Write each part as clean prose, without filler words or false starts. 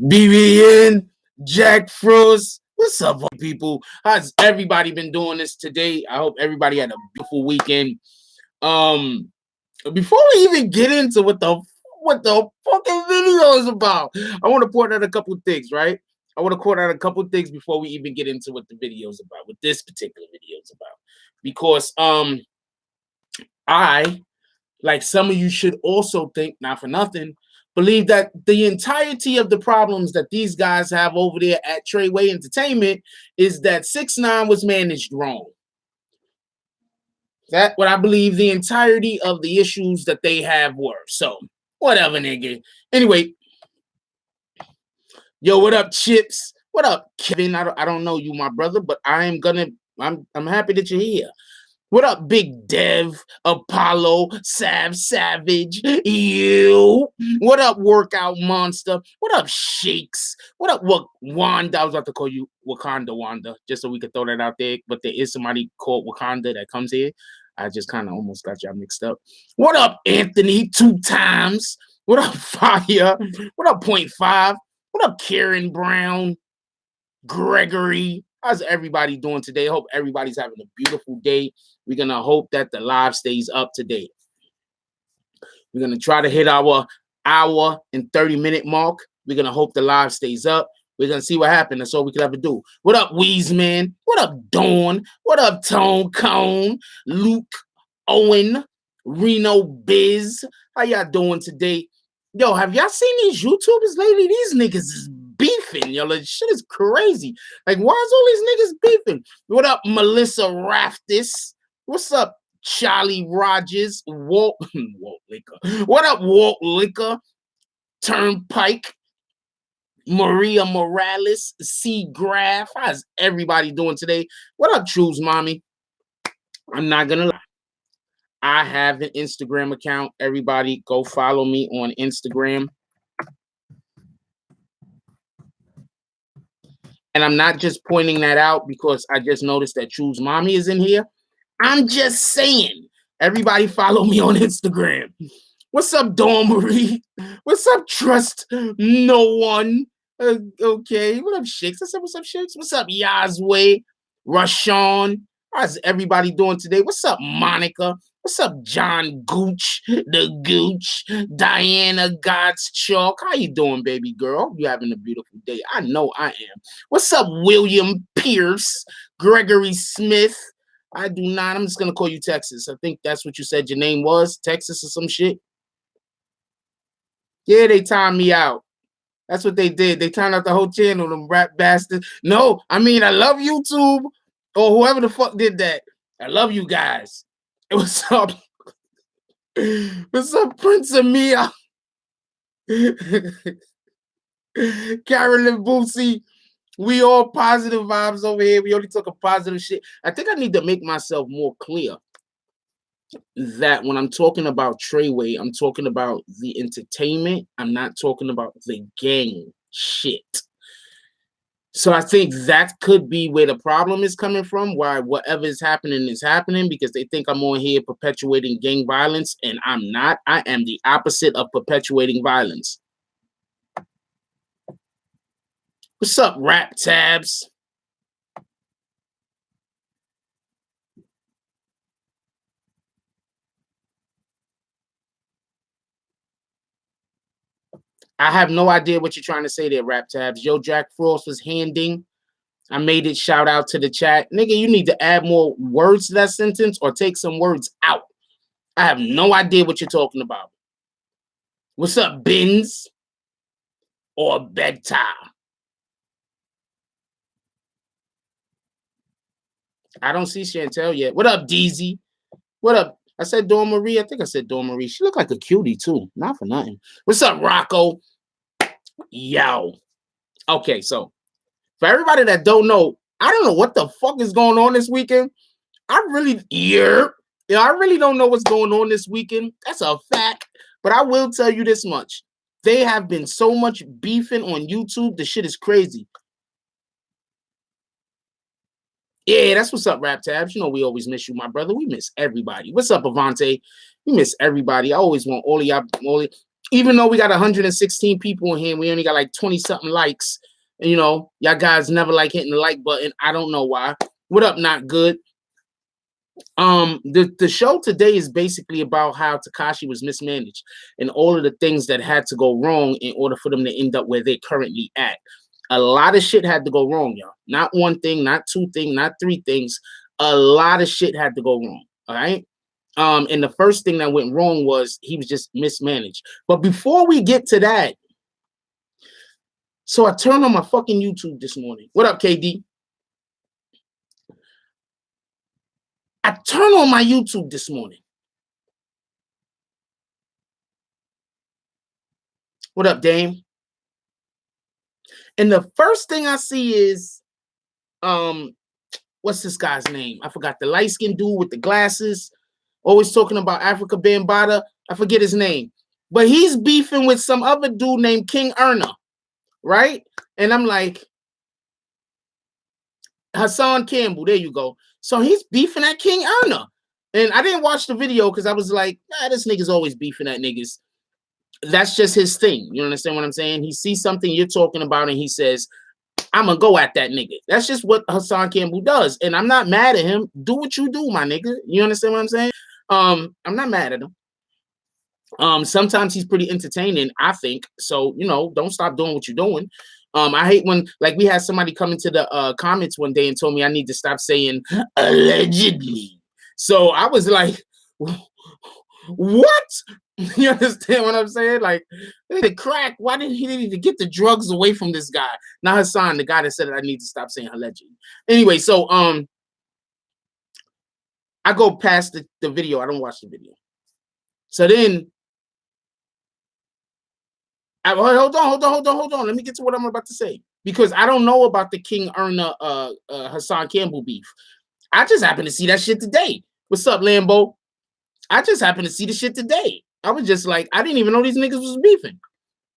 BBN, Jack Frost. What's up, people? How's everybody been doing this today? I hope everybody had a beautiful weekend. Before we even get into what the fucking video is about, I want to point out a couple things, right? I want to point out a couple things before we even get into what the video is about, what this particular video is about. Because I, like some of you should also think, not for nothing, believe that the entirety of the problems that these guys have over there at Treyway Entertainment is that 6ix9ine was managed wrong. That's what I believe the entirety of the issues that they have were. So, whatever, nigga. Anyway, yo, what up, Chips? What up, Kevin? I don't know you, my brother, but I'm happy that you're here. What up, Big Dev, Apollo, Savage, you? What up, Workout Monster? What up, Shakes? What up, Wanda? I was about to call you Wakanda Wanda, just so we could throw that out there. But there is somebody called Wakanda that comes here. I just kind of almost got y'all mixed up. What up, Anthony? 2 times. What up, Fire? What up, Point 5? What up, Karen Brown? Gregory? How's everybody doing today? I hope everybody's having a beautiful day. We're going to hope that the live stays up to date. We're going to try to hit our hour and 30-minute mark. We're going to hope the live stays up. We're going to see what happens. That's all we could ever do. What up, Weezeman? What up, Dawn? What up, Tone Cone? Luke, Owen, Reno Biz? How y'all doing today? Yo, have y'all seen these YouTubers lately? These niggas is beefing, yo. Like, shit is crazy. Like, why is all these niggas beefing? What up, Melissa Raftis? What's up, Charlie Rogers? Walt Liquor. What up, Walt Liquor? Turnpike. Maria Morales. C. Graph. How's everybody doing today? What up, Choose Mommy? I'm not gonna lie. I have an Instagram account. Everybody go follow me on Instagram. And I'm not just pointing that out because I just noticed that Choose Mommy is in here. I'm just saying, everybody follow me on Instagram. What's up, Dawn Marie? What's up, Trust No One? Okay, what up, Shakes? What's up, Shakes? What's up, Yazway? Rashawn? How's everybody doing today? What's up, Monica? What's up, John Gooch? The Gooch? Diana God's Chalk? How you doing, baby girl? You having a beautiful day? I know I am. What's up, William Pierce? Gregory Smith? I do not. I'm just going to call you Texas. I think that's what you said your name was. Texas or some shit. Yeah, they timed me out. That's what they did. They timed out the whole channel, them rap bastards. No, I mean, I love YouTube or whoever the fuck did that. I love you guys. What's up? What's up, Prince Amia? Carolyn Boosie. We all positive vibes over here. We only talk a positive shit. I think I need to make myself more clear that when I'm talking about Treyway, I'm talking about the entertainment. I'm not talking about the gang shit. So I think that could be where the problem is coming from, why whatever is happening, because they think I'm on here perpetuating gang violence, and I'm not. I am the opposite of perpetuating violence. What's up, Rap Tabs? I have no idea what you're trying to say there, Rap Tabs. Yo, Jack Frost was handing. I made it shout out to the chat. Nigga, you need to add more words to that sentence or take some words out. I have no idea what you're talking about. What's up, Bins? Or Bedtime? I don't see Chantel yet. What up, DZ? What up? I said Dawn Marie. I think I said Dawn Marie. She looked like a cutie, too. Not for nothing. What's up, Rocco? Yo. Okay, so for everybody that don't know, I don't know what the fuck is going on this weekend. I really don't know what's going on this weekend. That's a fact. But I will tell you this much. They have been so much beefing on YouTube. The shit is crazy. Yeah, that's what's up, Rap Tabs. You know we always miss you, my brother. We miss everybody. What's up, Avante? We miss everybody. I always want all of y'all. even though we got 116 people in here, we only got like 20 something likes. And, you know, y'all guys never like hitting the like button. I don't know why. What up, Not Good? The show today is basically about how Tekashi was mismanaged and all of the things that had to go wrong in order for them to end up where they're currently at. A lot of shit had to go wrong, y'all. Not one thing, not two things, not three things. A lot of shit had to go wrong. All right. And the first thing that went wrong was he was just mismanaged. But before we get to that, so I turned on my fucking YouTube this morning. What up, KD? I turned on my YouTube this morning. What up, Dame? And the first thing I see is, what's this guy's name? I forgot, the light-skinned dude with the glasses, always talking about Africa Bambaataa. I forget his name. But he's beefing with some other dude named King Erna, right? And I'm like, Hassan Campbell, there you go. So he's beefing at King Erna. And I didn't watch the video because I was like, this nigga's always beefing at niggas. That's just his thing. You understand what I'm saying? He sees something you're talking about and he says, I'm gonna go at that nigga. That's just what Hassan Campbell does. And I'm not mad at him. Do what you do, my nigga. You understand what I'm saying? I'm not mad at him. Sometimes he's pretty entertaining, I think. So, you know, don't stop doing what you're doing. I hate when, like, we had somebody come into the comments one day and told me I need to stop saying allegedly. So I was like, what? You understand what I'm saying? Like, the crack, why didn't he need to get the drugs away from this guy? Now Hassan, the guy that said that I need to stop saying allegedly. Anyway, so I go past the video. I don't watch the video. So then hold on. Let me get to what I'm about to say. Because I don't know about the King Erna Hassan Campbell beef. I just happened to see that shit today. What's up, Lambo? I just happened to see the shit today. I was just like, I didn't even know these niggas was beefing.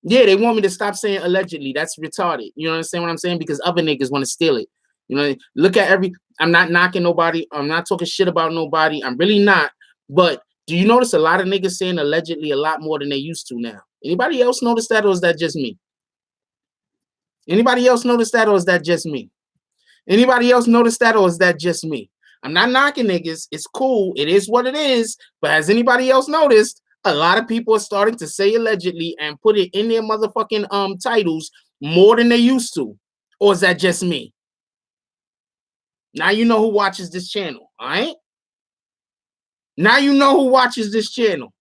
Yeah, they want me to stop saying allegedly. That's retarded. You understand what I'm saying? Because other niggas want to steal it. You know, look at I'm not knocking nobody. I'm not talking shit about nobody. I'm really not. But do you notice a lot of niggas saying allegedly a lot more than they used to now? Anybody else notice that, or is that just me? Anybody else notice that, or is that just me? Anybody else notice that, or is that just me? I'm not knocking niggas. It's cool. It is what it is. But has anybody else noticed? A lot of people are starting to say allegedly and put it in their motherfucking titles more than they used to. Or is that just me? Now you know who watches this channel, all right? Now you know who watches this channel.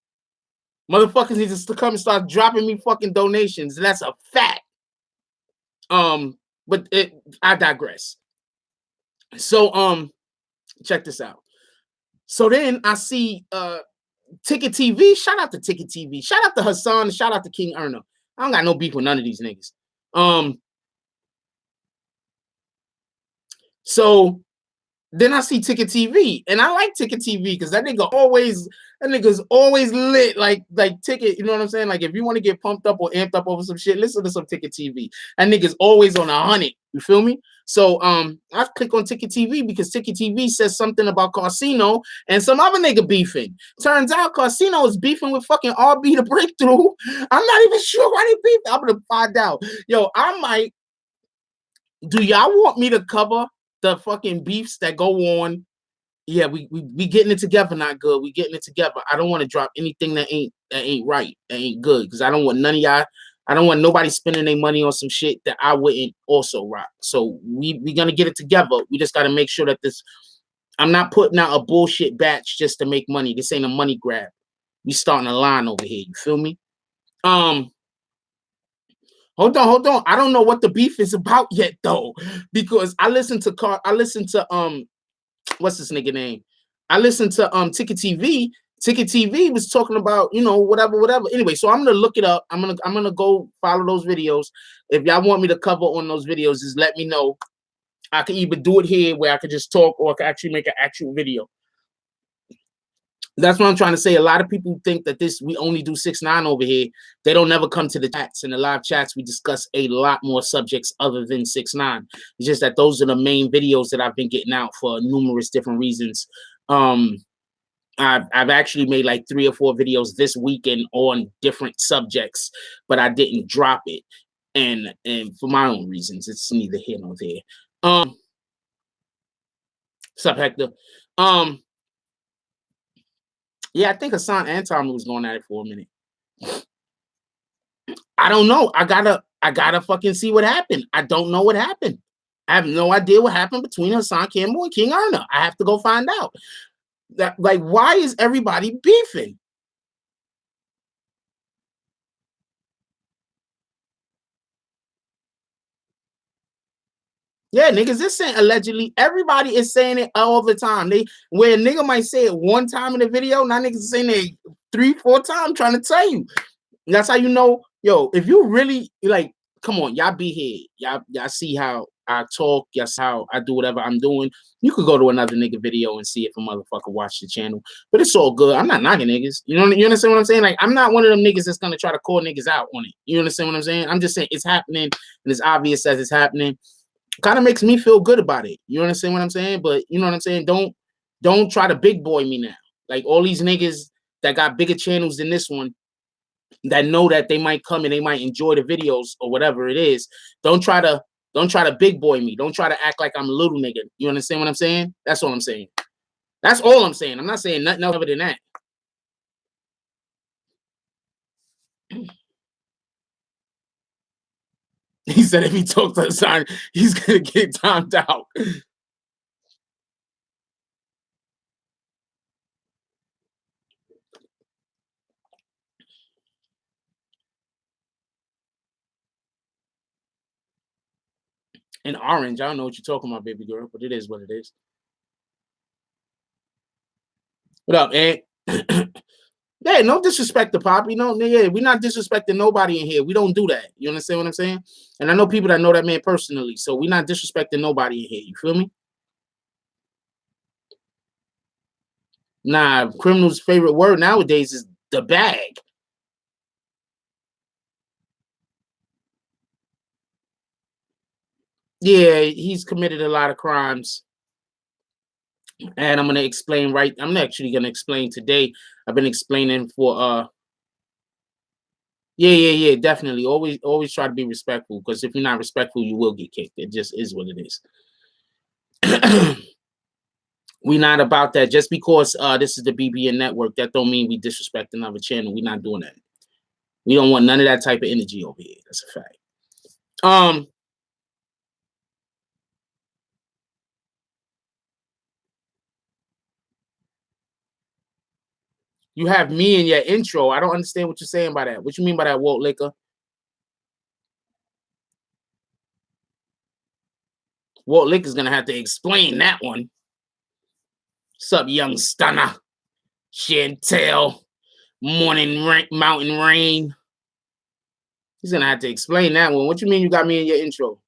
Motherfuckers need to come and start dropping me fucking donations. That's a fact. But I digress. So check this out. So then I see Ticket TV. Shout out to Ticket TV. Shout out to Hassan. Shout out to King Erna. I don't got no beef with none of these niggas. So then I see Ticket TV, and I like Ticket TV because that nigga's always lit like Ticket. You know what I'm saying? Like, if you want to get pumped up or amped up over some shit, listen to some Ticket TV. That nigga's always on 100. You feel me? So I click on Ticket TV because Ticket TV says something about Casino and some other nigga beefing. Turns out Casino is beefing with fucking RB the Breakthrough. I'm not even sure why they beef. I'm gonna find out. Yo, I might. Do y'all want me to cover the fucking beefs that go on? Yeah, we getting it together. Not good. We getting it together. I don't want to drop anything that ain't right, that ain't good, because I don't want none of y'all. I don't want nobody spending their money on some shit that I wouldn't also rock. So we gonna get it together. We just gotta make sure that this. I'm not putting out a bullshit batch just to make money. This ain't a money grab. We starting a line over here. You feel me? Hold on. I don't know what the beef is about yet though, because I listened to what's this nigga name? I listened to Ticket TV. Ticket TV was talking about, you know, whatever. Anyway, so I'm gonna look it up. I'm gonna go follow those videos. If y'all want me to cover on those videos, just let me know. I can either do it here where I could just talk, or I can actually make an actual video. That's what I'm trying to say. A lot of people think that we only do 6ix9ine over here. They don't never come to the chats. In the live chats, we discuss a lot more subjects other than 6ix9ine. It's just that those are the main videos that I've been getting out for numerous different reasons. I've actually made like 3 or 4 videos this weekend on different subjects, but I didn't drop it. And for my own reasons, it's neither here nor there. What's up, Hector? Yeah, I think Hassan and Tommy was going at it for a minute. I don't know. I gotta fucking see what happened. I don't know what happened. I have no idea what happened between Hassan Campbell and King Erna. I have to go find out. That, like, why is everybody beefing? Yeah, niggas is saying allegedly. Everybody is saying it all the time. Where a nigga might say it one time in the video, now niggas is saying it 3, 4 times trying to tell you. And that's how you know, yo, if you really like, come on, y'all be here. Y'all see how I talk, y'all see how I do whatever I'm doing. You could go to another nigga video and see if a motherfucker watch the channel. But it's all good. I'm not knocking niggas. You understand what I'm saying? Like, I'm not one of them niggas that's gonna try to call niggas out on it. You understand what I'm saying? I'm just saying it's happening and it's obvious as it's happening. Kind of makes me feel good about it. You understand what I'm saying? But you know what I'm saying? Don't try to big boy me now. Like all these niggas that got bigger channels than this one, that know that they might come and they might enjoy the videos or whatever it is. Don't try to big boy me. Don't try to act like I'm a little nigga. You understand what I'm saying? That's all I'm saying. That's all I'm saying. I'm not saying nothing other than that. He said if he talks to Hassan, he's gonna get timed out. In orange, I don't know what you're talking about, baby girl, but it is what it is. What up, Ed? Yeah, no disrespect to Poppy. No, yeah, we're not disrespecting nobody in here. We don't do that. You understand what I'm saying? And I know people that know that man personally, so we're not disrespecting nobody in here. You feel me? Nah, criminal's favorite word nowadays is the bag. Yeah, he's committed a lot of crimes. And I'm gonna explain right. I'm actually gonna explain today. I've been explaining for yeah, definitely. Always try to be respectful, because if you're not respectful, you will get kicked. It just is what it is. We not about that. Just because this is the BBN network, that don't mean we disrespect another channel. We're not doing that. We don't want none of that type of energy over here. That's a fact. You have me in your intro. I don't understand what you're saying by that. What you mean by that, Walt Liquor? Walt Liquor's gonna have to explain that one. Sup, young stunner? Chantel, Mountain Rain. He's gonna have to explain that one. What you mean you got me in your intro?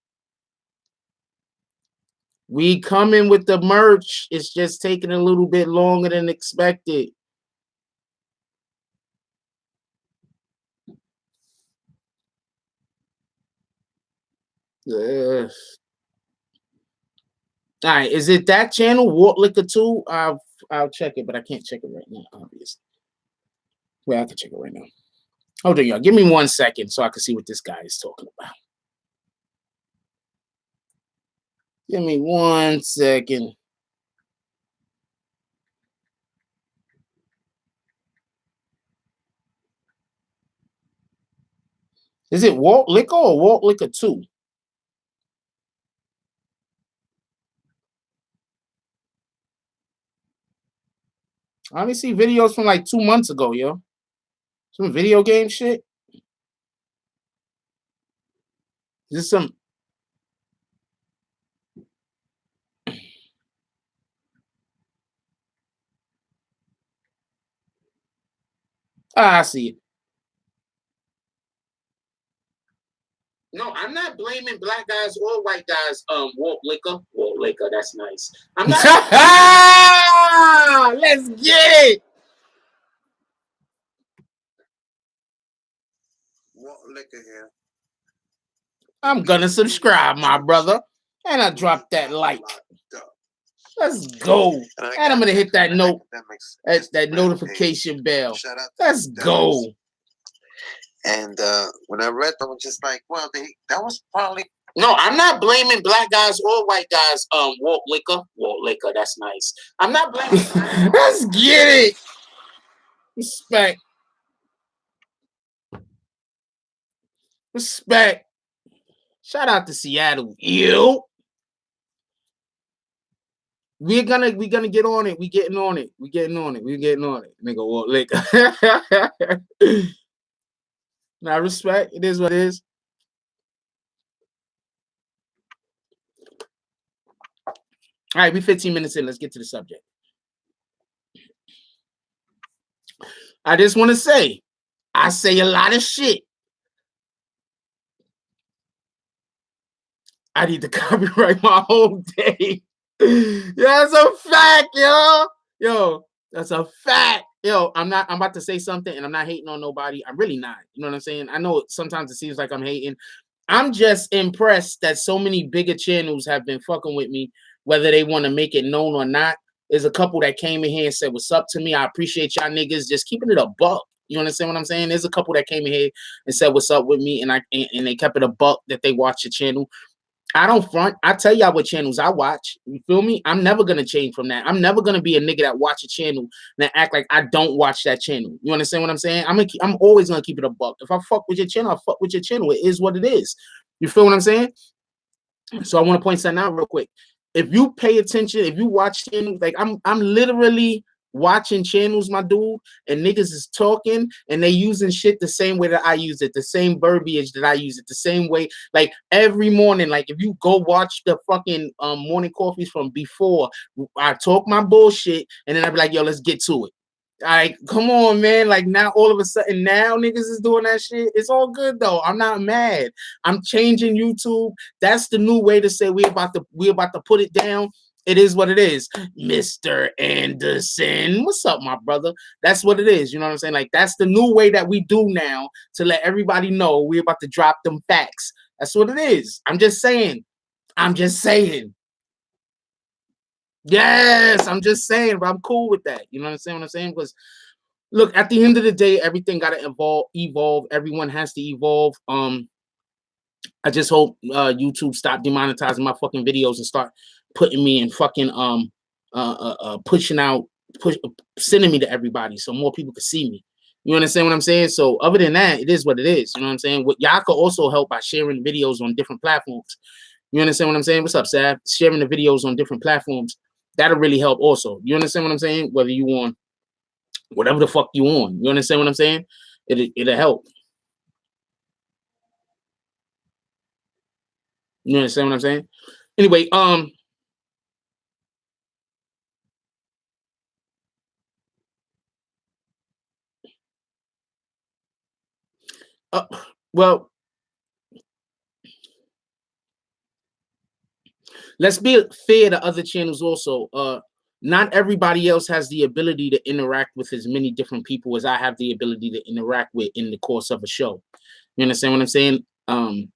We coming with the merch. It's just taking a little bit longer than expected. All right, is it that channel, Walt Liquor 2? I'll check it, but I can't check it right now, obviously. Well, I can check it right now. Hold on, y'all. Give me 1 second so I can see what this guy is talking about. Give me 1 second. Is it Walt Liquor or Walt Liquor 2? I only see videos from like 2 months ago, yo. Some video game shit. Is this some? I see it. No, I'm not blaming black guys or white guys. Walt Liquor, that's nice. I'm not. Let's get it. Walt Liquor here. I'm gonna subscribe, my brother, and I drop that like. Let's go. And I'm gonna hit that note. That notification bell. Let's go. And when I read them, I was just like, well, that was probably. No, I'm not blaming black guys or white guys. Walt liquor, that's nice. I'm not blaming. Let's get it. Respect. Shout out to Seattle. You. We're gonna get on it. We getting on it. Nigga, Walt liquor. Now, respect. It is what it is. All right, we 15 minutes in. Let's get to the subject. I just want to say, I say a lot of shit. I need to copyright my whole day. Yeah, that's a fact, yo. Yo, that's a fact. Yo, I'm about to say something and I'm not hating on nobody. I'm really not. You know what I'm saying? I know sometimes it seems like I'm hating. I'm just impressed that so many bigger channels have been fucking with me, whether they want to make it known or not. There's a couple that came in here and said, what's up to me? I appreciate y'all niggas just keeping it a buck. You understand what I'm saying? There's a couple that came in here and said, what's up with me? And they kept it a buck that they watch the channel. I don't front. I tell y'all what channels I watch. You feel me? I'm never going to change from that. I'm never going to be a nigga that watch a channel and act like I don't watch that channel. You understand what I'm saying? I'm always going to keep it a buck. If I fuck with your channel, I fuck with your channel. It is what it is. You feel what I'm saying? So I want to point something out real quick. If you pay attention, if you watch channels, like I'm literally watching channels, my dude, and niggas is talking and they using shit the same way that I use it, the same verbiage that I use it, the same way. Like every morning, like if you go watch the fucking morning coffees from before, I talk my bullshit and then I be like, yo, let's get to it. Like, come on, man. Like now all of a sudden now niggas is doing that shit. It's all good though. I'm not mad. I'm changing YouTube. That's the new way to say we about to put it down. It is what it is. Mr. Anderson. What's up, my brother? That's what it is. You know what I'm saying? Like, that's the new way that we do now to let everybody know we're about to drop them facts. That's what it is. I'm just saying. Yes, I'm just saying, but I'm cool with that. You know what I'm saying? Because look, at the end of the day, everything gotta evolve. Everyone has to evolve. I just hope YouTube stop demonetizing my fucking videos and start putting me in fucking sending me to everybody so more people can see me. You understand what I'm saying? So other than that, it is what it is. You know what I'm saying? What y'all could also help by sharing videos on different platforms. You understand what I'm saying? What's up, Sav? Sharing the videos on different platforms. That'll really help also. You understand what I'm saying? Whether you on whatever the fuck you on. You understand what I'm saying? It'll help. You understand what I'm saying? Anyway, well, let's be fair to other channels also. Not everybody else has the ability to interact with as many different people as I have the ability to interact with in the course of a show. You understand what I'm saying? And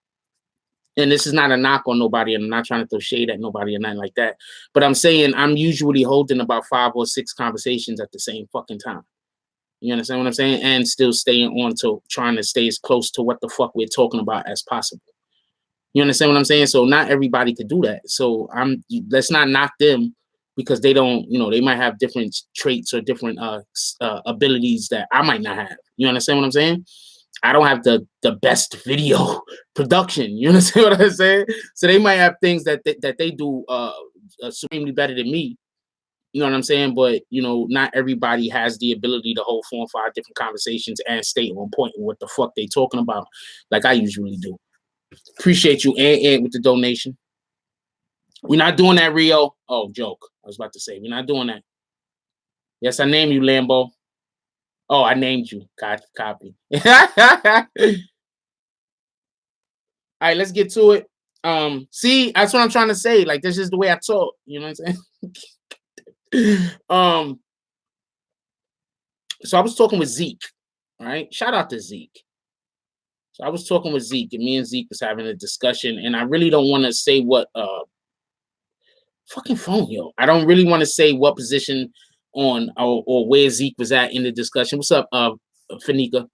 this is not a knock on nobody, and I'm not trying to throw shade at nobody or nothing like that. But I'm saying I'm usually holding about 5 or 6 conversations at the same fucking time. You understand what I'm saying? And still staying on to trying to stay as close to what the fuck we're talking about as possible. You understand what I'm saying? So not everybody could do that. So let's not knock them because they don't, they might have different traits or different abilities that I might not have. You understand what I'm saying? I don't have the best video production. You understand what I'm saying? So they might have things that they do supremely better than me. You know what I'm saying? But, not everybody has the ability to hold 4 or 5 different conversations and stay on point with what the fuck they talking about like I usually do. Appreciate you, and with the donation. We're not doing that, Rio. Oh, joke. I was about to say, we're not doing that. Yes, I named you, Lambo. Oh, I named you. Copy. All right, let's get to it. See, that's what I'm trying to say. Like, this is the way I talk. You know what I'm saying? So I was talking with Zeke. All right, shout out to Zeke. So I was talking with Zeke, and me and Zeke was having a discussion, and I really don't want to say what Fucking phone, yo. I don't really want to say what position on or where Zeke was at in the discussion. What's up, Fanika?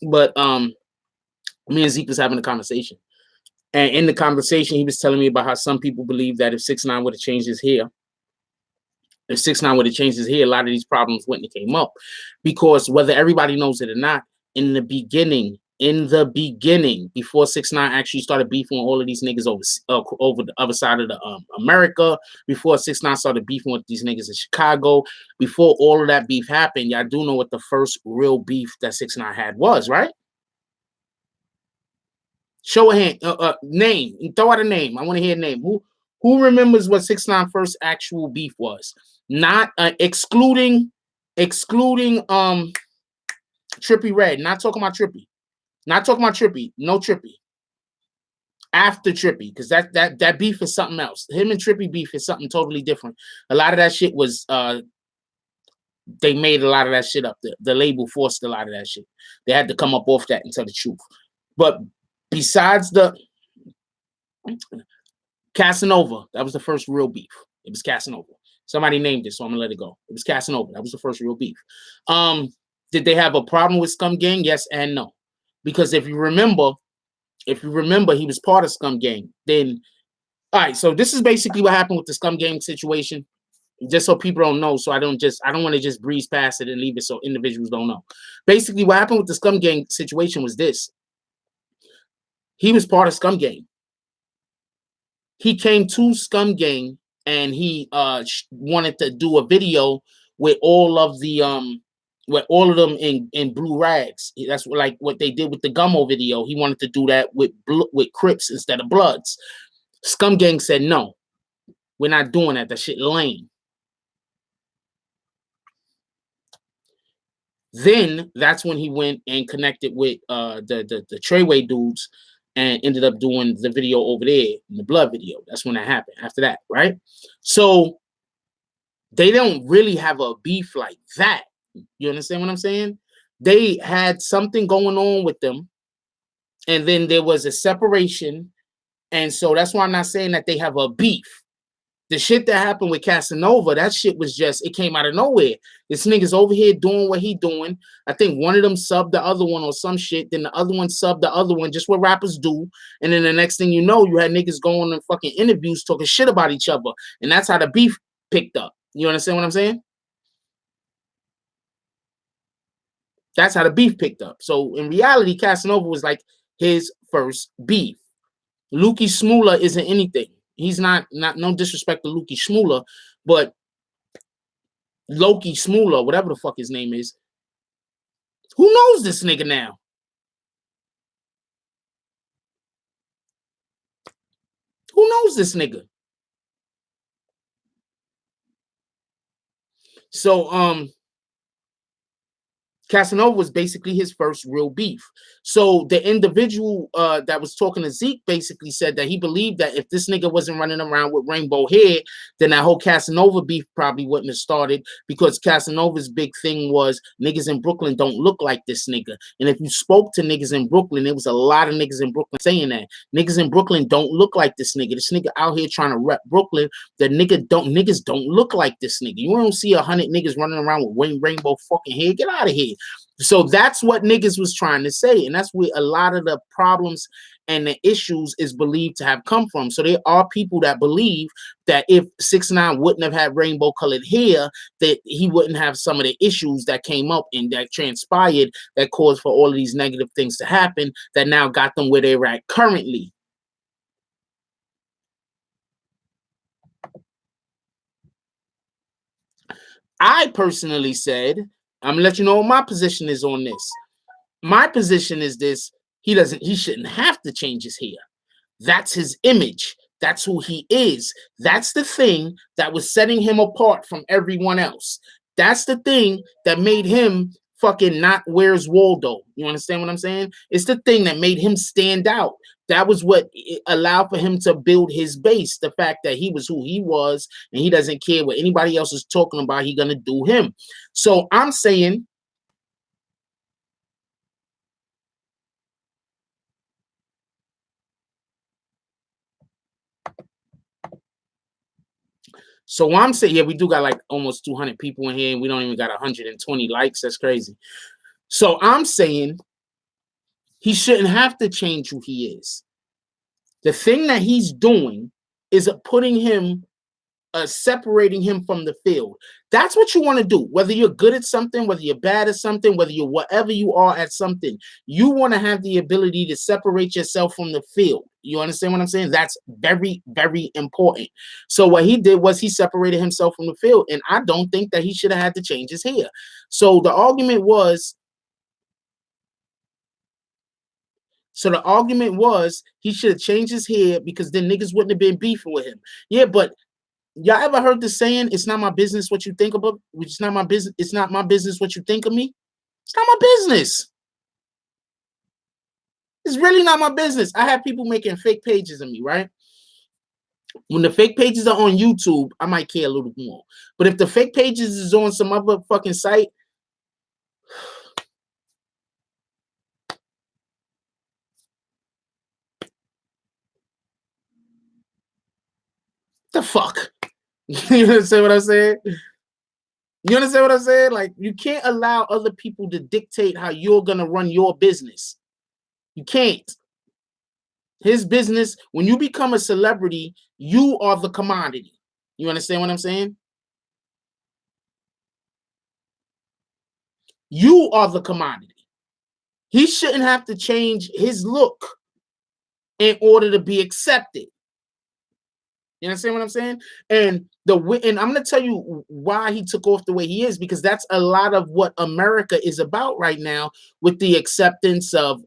But me and Zeke was having a conversation. And in the conversation, he was telling me about how some people believe that if 6ix9ine would have changed his hair, if 6ix9ine would have changed his hair, a lot of these problems wouldn't have came up. Because whether everybody knows it or not, in the beginning, before 6ix9ine actually started beefing with all of these niggas over the other side of the America, before 6ix9ine started beefing with these niggas in Chicago, before all of that beef happened, y'all do know what the first real beef that 6ix9ine had was, right? Show a hand, name. Throw out a name. I want to hear a name. Who remembers what 6ix9ine first actual beef was? Not excluding Trippy Red. Not talking about Trippy. Not talking about Trippy. No Trippy. After Trippy, because that beef is something else. Him and Trippy beef is something totally different. A lot of that shit was they made a lot of that shit up. The label forced a lot of that shit. They had to come up off that and tell the truth. But besides the Casanova, that was the first real beef. It was Casanova. Somebody named it, so I'm gonna let it go. It was Casanova. That was the first real beef. Did they have a problem with Scum Gang? Yes and no. Because if you remember, he was part of Scum Gang. Then, all right. So this is basically what happened with the Scum Gang situation. Just so people don't know, so I don't want to just breeze past it and leave it so individuals don't know. Basically, what happened with the Scum Gang situation was this: he was part of Scum Gang. He came to Scum Gang and he wanted to do a video with all of them in blue rags. That's like what they did with the Gummo video. He wanted to do that with Crips instead of Bloods. Scum Gang said no, we're not doing that. That shit lame. Then that's when he went and connected with the Treyway dudes and ended up doing the video over there, the blood video. That's when that happened after that, right? So they don't really have a beef like that. You understand what I'm saying? They had something going on with them, and then there was a separation. And so that's why I'm not saying that they have a beef. The shit that happened with Casanova, that shit was just, it came out of nowhere. This nigga's over here doing what he doing. I think one of them subbed the other one or some shit. Then the other one subbed the other one, just what rappers do. And then the next thing you know, you had niggas going on fucking interviews talking shit about each other. And that's how the beef picked up. You understand what I'm saying? That's how the beef picked up. So in reality, Casanova was like his first beef. Lukey Smoola isn't anything. He's not no disrespect to Lukey Smoola, but Loki Smoola, whatever the fuck his name is, who knows this nigga now? Who knows this nigga? So Casanova was basically his first real beef. So the individual that was talking to Zeke basically said that he believed that if this nigga wasn't running around with rainbow hair, then that whole Casanova beef probably wouldn't have started, because Casanova's big thing was niggas in Brooklyn don't look like this nigga. And if you spoke to niggas in Brooklyn, there was a lot of niggas in Brooklyn saying that. Niggas in Brooklyn don't look like this nigga. This nigga out here trying to rep Brooklyn. The niggas don't look like this nigga. You don't see 100 niggas running around with rainbow fucking hair. Get out of here. So that's what niggas was trying to say. And that's where a lot of the problems and the issues is believed to have come from. So there are people that believe that if 6ix9ine wouldn't have had rainbow colored hair, that he wouldn't have some of the issues that came up and that transpired that caused for all of these negative things to happen that now got them where they're at currently. I personally said, I'm gonna let you know what my position is on this. My position is this: he shouldn't have to change his hair. That's his image. That's who he is. That's the thing that was setting him apart from everyone else. That's the thing that made him fucking not Where's Waldo. You understand what I'm saying? It's the thing that made him stand out. That was what allowed for him to build his base. The fact that he was who he was and he doesn't care what anybody else is talking about. He's gonna do him. So I'm saying, So what I'm saying, yeah, we do got like almost 200 people in here, and we don't even got 120 likes. That's crazy. So I'm saying he shouldn't have to change who he is. The thing that he's doing is putting him, separating him from the field. That's what you want to do. Whether you're good at something, whether you're bad at something, whether you're whatever you are at something, you want to have the ability to separate yourself from the field. You understand what I'm saying? That's very, very important. So what he did was he separated himself from the field, and I don't think that he should have had to change his hair. So the argument was he should have changed his hair because then niggas wouldn't have been beefing with him. Yeah, but y'all ever heard the saying, it's not my business what you think about, it's not my business, it's not my business what you think of me? It's not my business. It's really not my business. I have people making fake pages of me, right? When the fake pages are on YouTube, I might care a little more. But if the fake pages is on some other fucking site, the fuck? You understand what I'm saying? You understand what I'm saying? Like, you can't allow other people to dictate how you're going to run your business. You can't. His business, when you become a celebrity, you are the commodity. You understand what I'm saying? You are the commodity. He shouldn't have to change his look in order to be accepted. You understand what I'm saying? And I'm going to tell you why he took off the way he is, because that's a lot of what America is about right now, with the acceptance of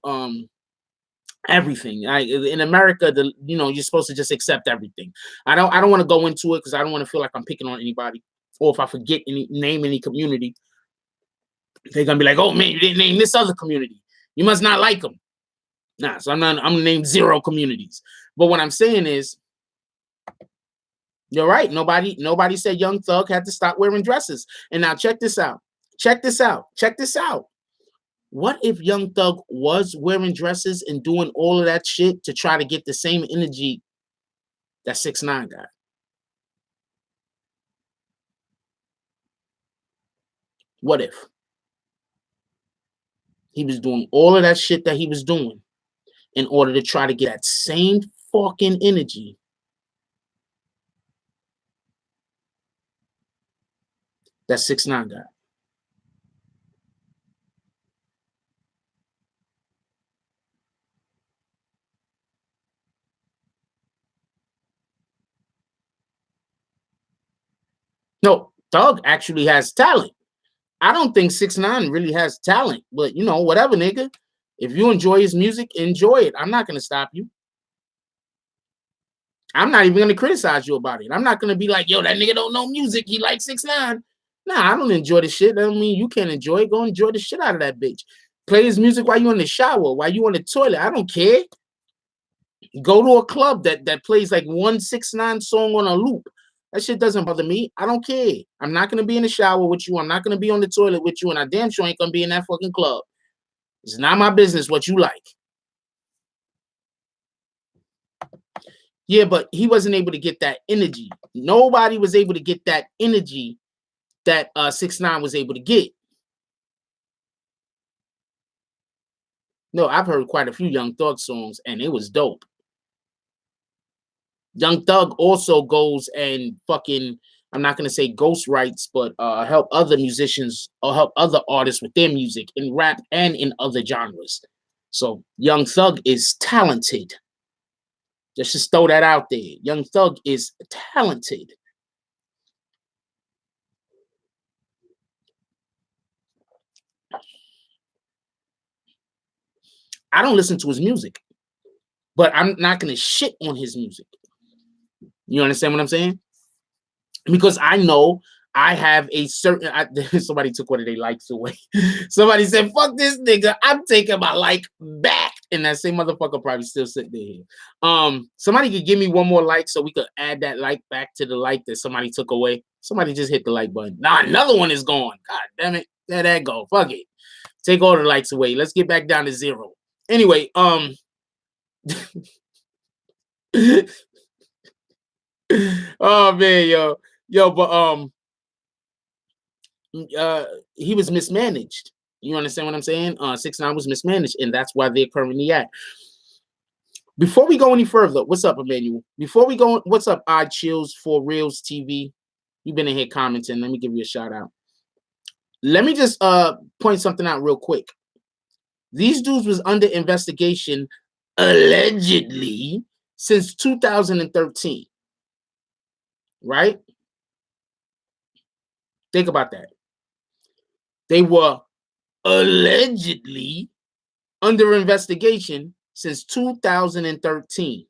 everything. In America, you're supposed to just accept everything. I don't want to go into it because I don't want to feel like I'm picking on anybody, or if I forget name any community, they're gonna be like, oh man, you didn't name this other community, you must not like them. Nah, so I'm gonna name 0 communities. But what I'm saying is, you're right. Nobody said Young Thug had to stop wearing dresses. And now check this out. Check this out. What if Young Thug was wearing dresses and doing all of that shit to try to get the same energy that 6ix9ine got? What if he was doing all of that shit that he was doing in order to try to get that same fucking energy that 6ix9ine got? No, Thug actually has talent. I don't think 6ix9ine really has talent, but whatever, nigga. If you enjoy his music, enjoy it. I'm not gonna stop you. I'm not even gonna criticize you about it. I'm not gonna be like, yo, that nigga don't know music, he likes 6ix9ine. Nah, I don't enjoy the shit. That don't mean you can't enjoy it. Go enjoy the shit out of that bitch. Play his music while you're in the shower, while you're on the toilet. I don't care. Go to a club that plays like one 6ix9ine song on a loop. That shit doesn't bother me. I don't care. I'm not gonna be in the shower with you. I'm not gonna be on the toilet with you, and I damn sure ain't gonna be in that fucking club. It's not my business what you like. Yeah, but he wasn't able to get that energy. Nobody was able to get that energy that 6ix9ine was able to get. No, I've heard quite a few Young Thug songs, and it was dope. Young Thug also goes and fucking, I'm not gonna say ghost writes, but help other musicians or help other artists with their music in rap and in other genres. So Young Thug is talented. Just throw that out there. Young Thug is talented. I don't listen to his music, but I'm not gonna shit on his music. You understand what I'm saying? Because I know I have a certain. Somebody took one of their likes away. Somebody said, "Fuck this nigga, I'm taking my like back," and that same motherfucker probably still sitting there here. Somebody could give me one more like so we could add that like back to the like that somebody took away. Somebody just hit the like button. Nah, another one is gone. God damn it, there that go. Fuck it. Take all the likes away. Let's get back down to 0. Anyway, oh man, yo. Yo, but he was mismanaged. You understand what I'm saying? 6ix9ine was mismanaged, and that's why they're currently at. Before we go any further, what's up, Emmanuel? Before we go, what's up, Odd Chills for Reels TV? You've been in here commenting. Let me give you a shout out. Let me just point something out real quick. These dudes was under investigation allegedly since 2013. Right? Think about that. They were allegedly under investigation since 2013.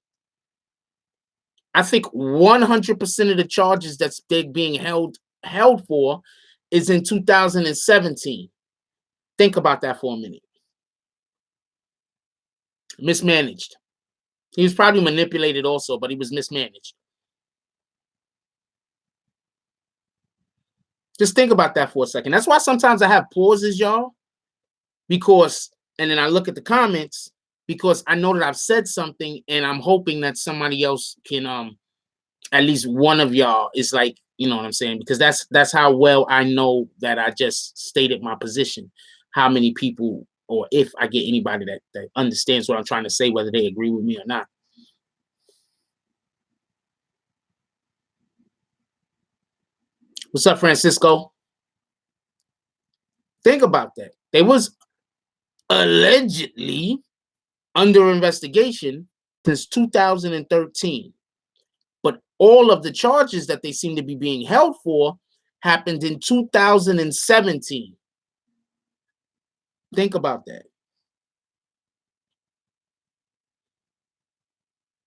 I think 100% of the charges that's being held for is in 2017. Think about that for a minute. Mismanaged. He was probably manipulated also, but he was mismanaged. Just think about that for a second. That's why sometimes I have pauses, y'all, because, and then I look at the comments, because I know that I've said something and I'm hoping that somebody else can, at least one of y'all is like, you know what I'm saying? Because that's how well I know that I just stated my position. How many people, or if I get anybody that understands what I'm trying to say, whether they agree with me or not. What's up, Francisco? Think about that. They was allegedly under investigation since 2013. But all of the charges that they seem to be being held for happened in 2017. Think about that.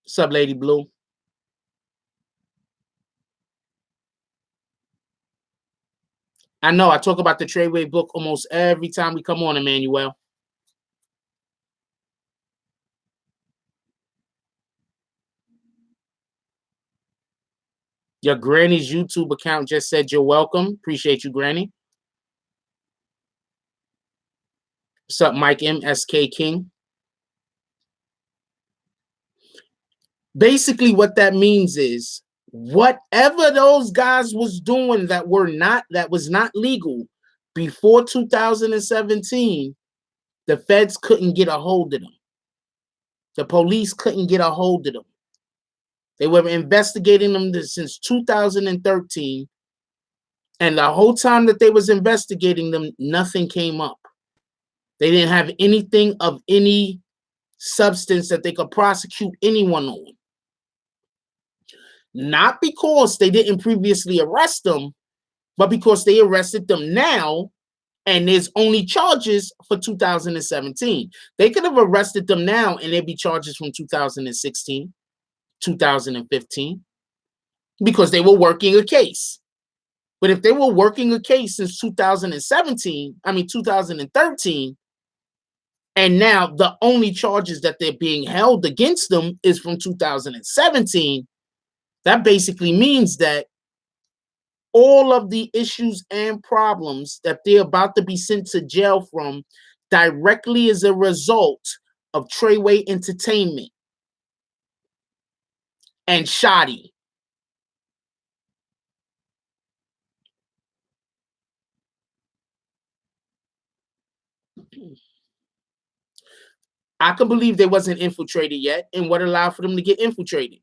What's up, Lady Blue? I know I talk about the Treyway book almost every time we come on, Emmanuel. Your granny's YouTube account just said you're welcome. Appreciate you, Granny. What's up, Mike MSK King? Basically, what that means is whatever those guys was doing that was not legal before 2017, the feds couldn't get a hold of them. The police couldn't get a hold of them. They were investigating them since 2013. And the whole time that they was investigating them, nothing came up. They didn't have anything of any substance that they could prosecute anyone on. Not because they didn't previously arrest them, but because they arrested them now, and there's only charges for 2017. They could have arrested them now, and there'd be charges from 2016, 2015, because they were working a case. But if they were working a case since 2013, and now the only charges that they're being held against them is from 2017, that basically means that all of the issues and problems that they're about to be sent to jail from directly as a result of Treyway Entertainment and Shoddy. I can believe they wasn't infiltrated yet, and what allowed for them to get infiltrated.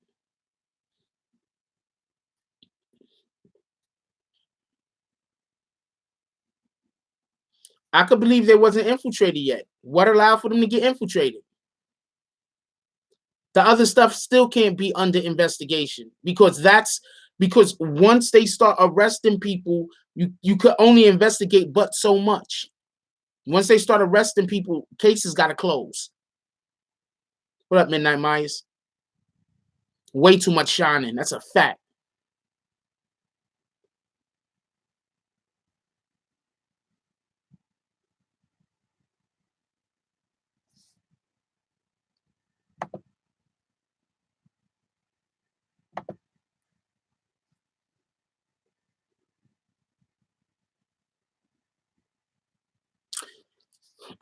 I could believe they wasn't infiltrated yet. What allowed for them to get infiltrated? The other stuff still can't be under investigation because once they start arresting people, you could only investigate but so much. Once they start arresting people, cases got to close. What up, Midnight Myers? Way too much shining. That's a fact.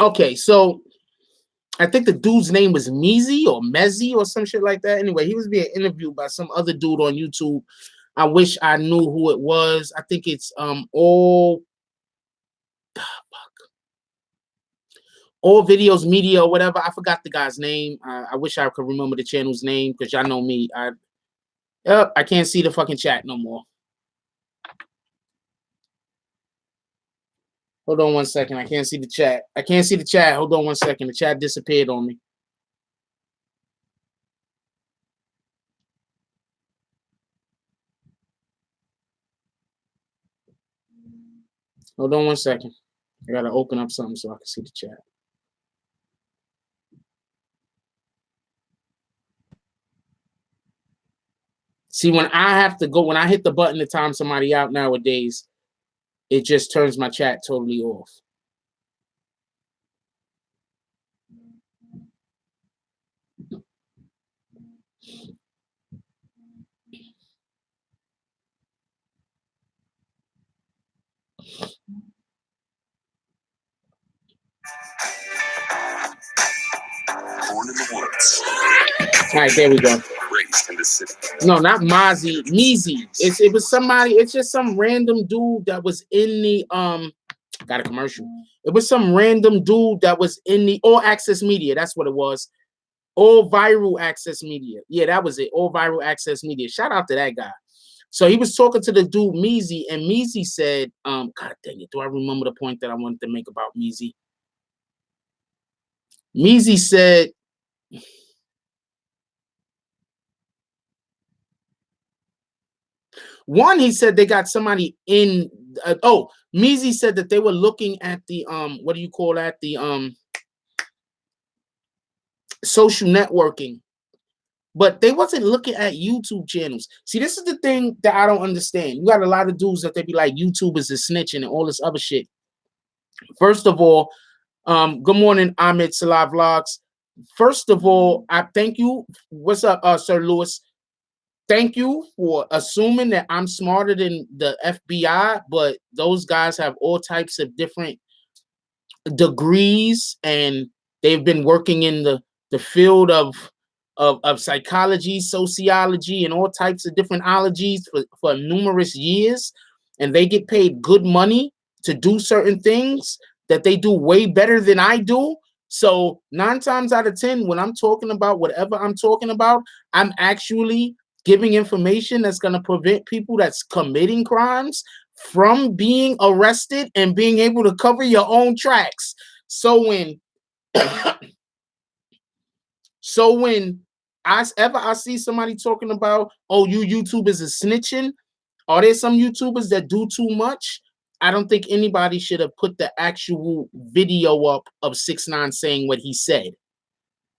Okay, so I think the dude's name was Mezzi or some shit like that. Anyway, he was being interviewed by some other dude on YouTube. I wish I knew who it was. I think it's all videos media or whatever. I forgot the guy's name. I wish I could remember the channel's name because y'all know me. I can't see the fucking chat no more. Hold on one second. I can't see the chat. I can't see the chat. Hold on one second. The chat disappeared on me. Hold on one second. I gotta open up something so I can see the chat. See, when I hit the button to time somebody out nowadays, it just turns my chat totally off. Born in the woods. All right, there we go. Raised in the city. No, not Mozzie, Meezy. It was somebody. It's just some random dude that was in the Got a commercial. It was some random dude that was in the All Access Media. That's what it was. All Viral Access Media. Yeah, that was it. All Viral Access Media. Shout out to that guy. So he was talking to the dude Meezy, and Meezy said, God dang it, do I remember the point that I wanted to make about Meezy? Meezy said, one, he said they got somebody in. Meezy said that they were looking at the what do you call that? The social networking, but they wasn't looking at YouTube channels. See, this is the thing that I don't understand. You got a lot of dudes that they be like YouTubers is snitching and all this other shit. First of all, good morning, Ahmed Salah Vlogs. First of all, I thank you. What's up, Sir Lewis? Thank you for assuming that I'm smarter than the FBI, but those guys have all types of different degrees, and they've been working in the field of psychology, sociology, and all types of different ologies for numerous years, and they get paid good money to do certain things that they do way better than I do. So 9 times out of 10, when I'm talking about whatever I'm talking about, I'm actually giving information that's going to prevent people that's committing crimes from being arrested and being able to cover your own tracks. So when I see somebody talking about, oh, you YouTubers are snitching, are there some YouTubers that do too much? I don't think anybody should have put the actual video up of 6ix9ine saying what he said.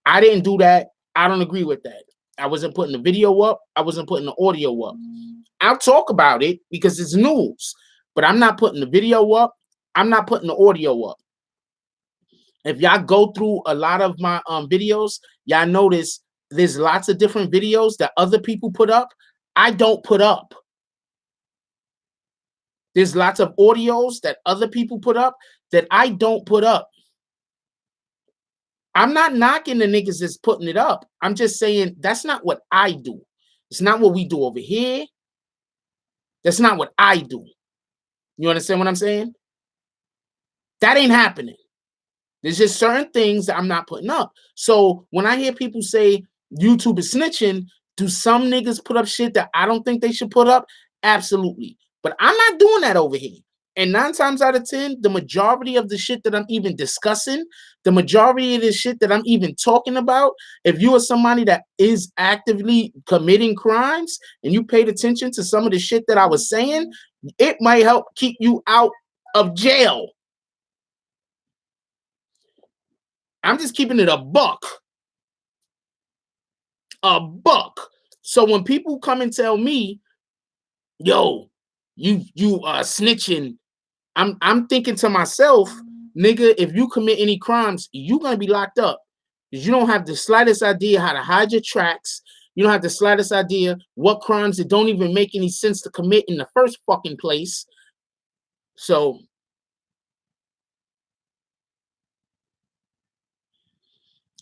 I didn't do that. I don't agree with that. I wasn't putting the video up. I wasn't putting the audio up. I'll talk about it because it's news, but I'm not putting the video up. I'm not putting the audio up. If y'all go through a lot of my videos, y'all notice there's lots of different videos that other people put up. I don't put up. There's lots of audios that other people put up that I don't put up. I'm not knocking the niggas that's putting it up. I'm just saying that's not what I do. It's not what we do over here. That's not what I do. You understand what I'm saying? That ain't happening. There's just certain things that I'm not putting up. So when I hear people say YouTube is snitching, do some niggas put up shit that I don't think they should put up? Absolutely. But I'm not doing that over here. And 9 times out of 10, the majority of the shit that I'm even discussing, the majority of the shit that I'm even talking about, if you are somebody that is actively committing crimes and you paid attention to some of the shit that I was saying, it might help keep you out of jail. I'm just keeping it a buck. A buck. So when people come and tell me, yo, you are snitching, I'm thinking to myself, nigga, if you commit any crimes, you're gonna be locked up. Because you don't have the slightest idea how to hide your tracks. You don't have the slightest idea what crimes that don't even make any sense to commit in the first fucking place. So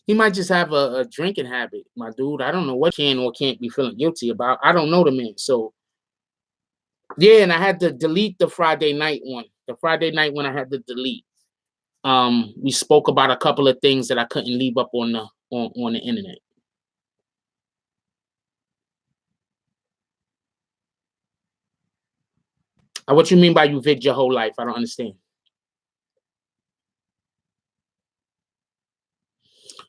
he might just have a drinking habit, my dude. I don't know what can or can't be feeling guilty about. I don't know the man. So Yeah, and I had to delete the Friday night one. The Friday night one I had to delete. We spoke about a couple of things that I couldn't leave up on the internet. What you mean by you vid your whole life? I don't understand.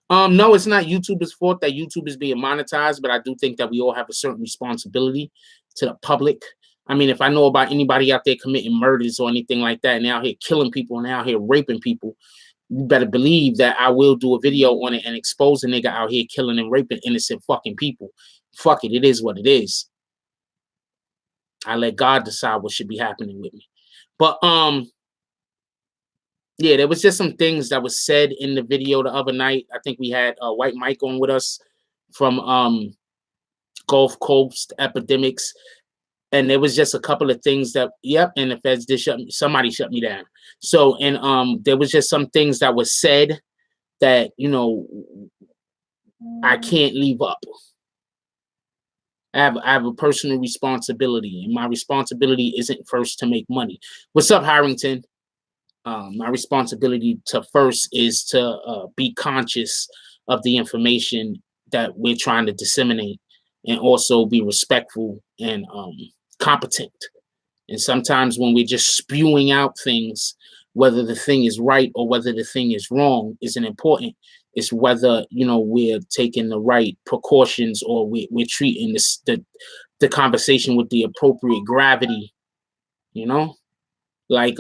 No, it's not YouTuber's fault that YouTube is being monetized, but I do think that we all have a certain responsibility to the public. I mean, if I know about anybody out there committing murders or anything like that, and they're out here killing people and they're out here raping people, you better believe that I will do a video on it and expose a nigga out here killing and raping innocent fucking people. Fuck it, it is what it is. I let God decide what should be happening with me. But yeah, there was just some things that was said in the video the other night. I think we had White Mike on with us from Gulf Coast Epidemics. And there was just a couple of things that, yep, and the feds did somebody shut me down. So, and there was just some things that was said that, you know, I can't leave up. I have a personal responsibility, and my responsibility isn't first to make money. What's up, Harrington? My responsibility to first is to be conscious of the information that we're trying to disseminate, and also be respectful and competent. And sometimes when we're just spewing out things, whether the thing is right or whether the thing is wrong isn't important. It's whether, you know, we're taking the right precautions or we're treating the conversation with the appropriate gravity, you know? Like,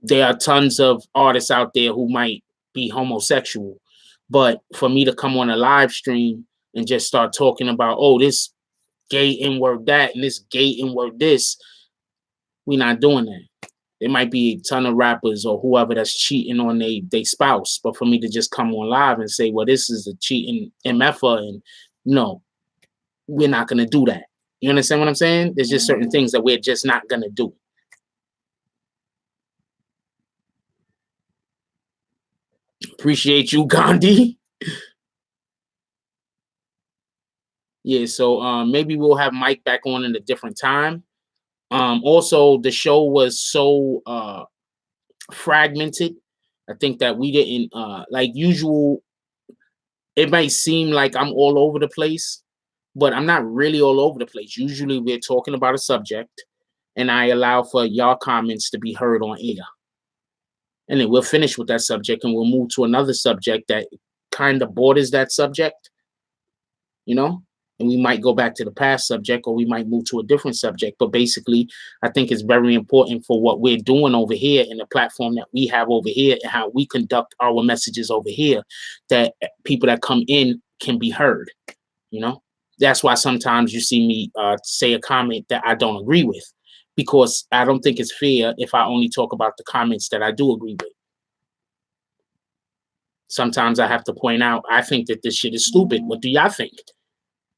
there are tons of artists out there who might be homosexual, but for me to come on a live stream and just start talking about, oh, this gay N-word that and this gay N-word this, we're not doing that. There might be a ton of rappers or whoever that's cheating on they spouse, but for me to just come on live and say, well, this is a cheating MFer, and no, we're not gonna do that. You understand what I'm saying? There's just certain things that we're just not gonna do. Appreciate you, Gandhi. Yeah, so maybe we'll have Mike back on in a different time. Also, the show was so fragmented. I think that we didn't like usual. It might seem like I'm all over the place, but I'm not really all over the place. Usually we're talking about a subject and I allow for y'all comments to be heard on air. And then we'll finish with that subject and we'll move to another subject that kind of borders that subject, you know? And we might go back to the past subject or we might move to a different subject. But basically, I think it's very important for what we're doing over here in the platform that we have over here and how we conduct our messages over here, that people that come in can be heard, you know? That's why sometimes you see me say a comment that I don't agree with, because I don't think it's fair if I only talk about the comments that I do agree with. Sometimes I have to point out, I think that this shit is stupid. What do y'all think?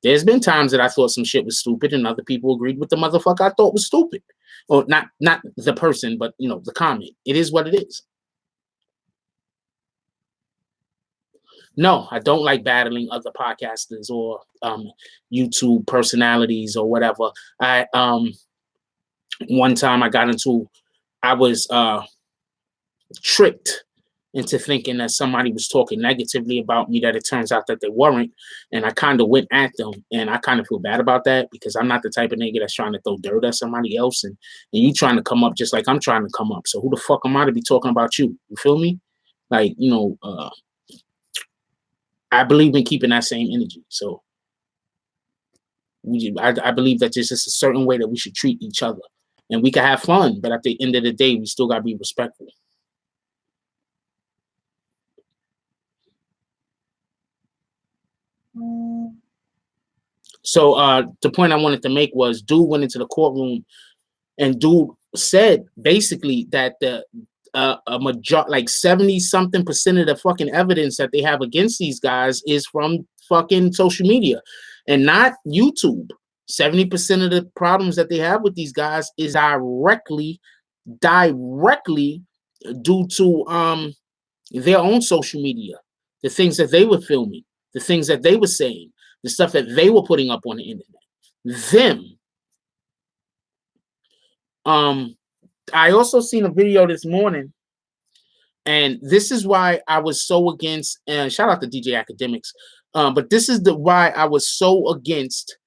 There's been times that I thought some shit was stupid and other people agreed with the motherfucker I thought was stupid. Or not the person, but, you know, the comment. It is what it is. No, I don't like battling other podcasters or YouTube personalities or whatever. One time I was tricked into thinking that somebody was talking negatively about me, that it turns out that they weren't. And I kind of went at them, and I kind of feel bad about that because I'm not the type of nigga that's trying to throw dirt at somebody else. And you trying to come up just like I'm trying to come up. So who the fuck am I to be talking about you? You feel me? Like, you know, I believe in keeping that same energy. So I believe that there's just a certain way that we should treat each other. And we can have fun, but at the end of the day, we still got to be respectful. So the point I wanted to make was, dude went into the courtroom and dude said basically that a majority, like 70-something% of the fucking evidence that they have against these guys is from fucking social media and not YouTube. 70% of the problems that they have with these guys is directly due to their own social media, the things that they were filming, the things that they were saying, the stuff that they were putting up on the internet. I also seen a video this morning, and this is why I was so against. And shout out to DJ Academics, but this is the why I was so against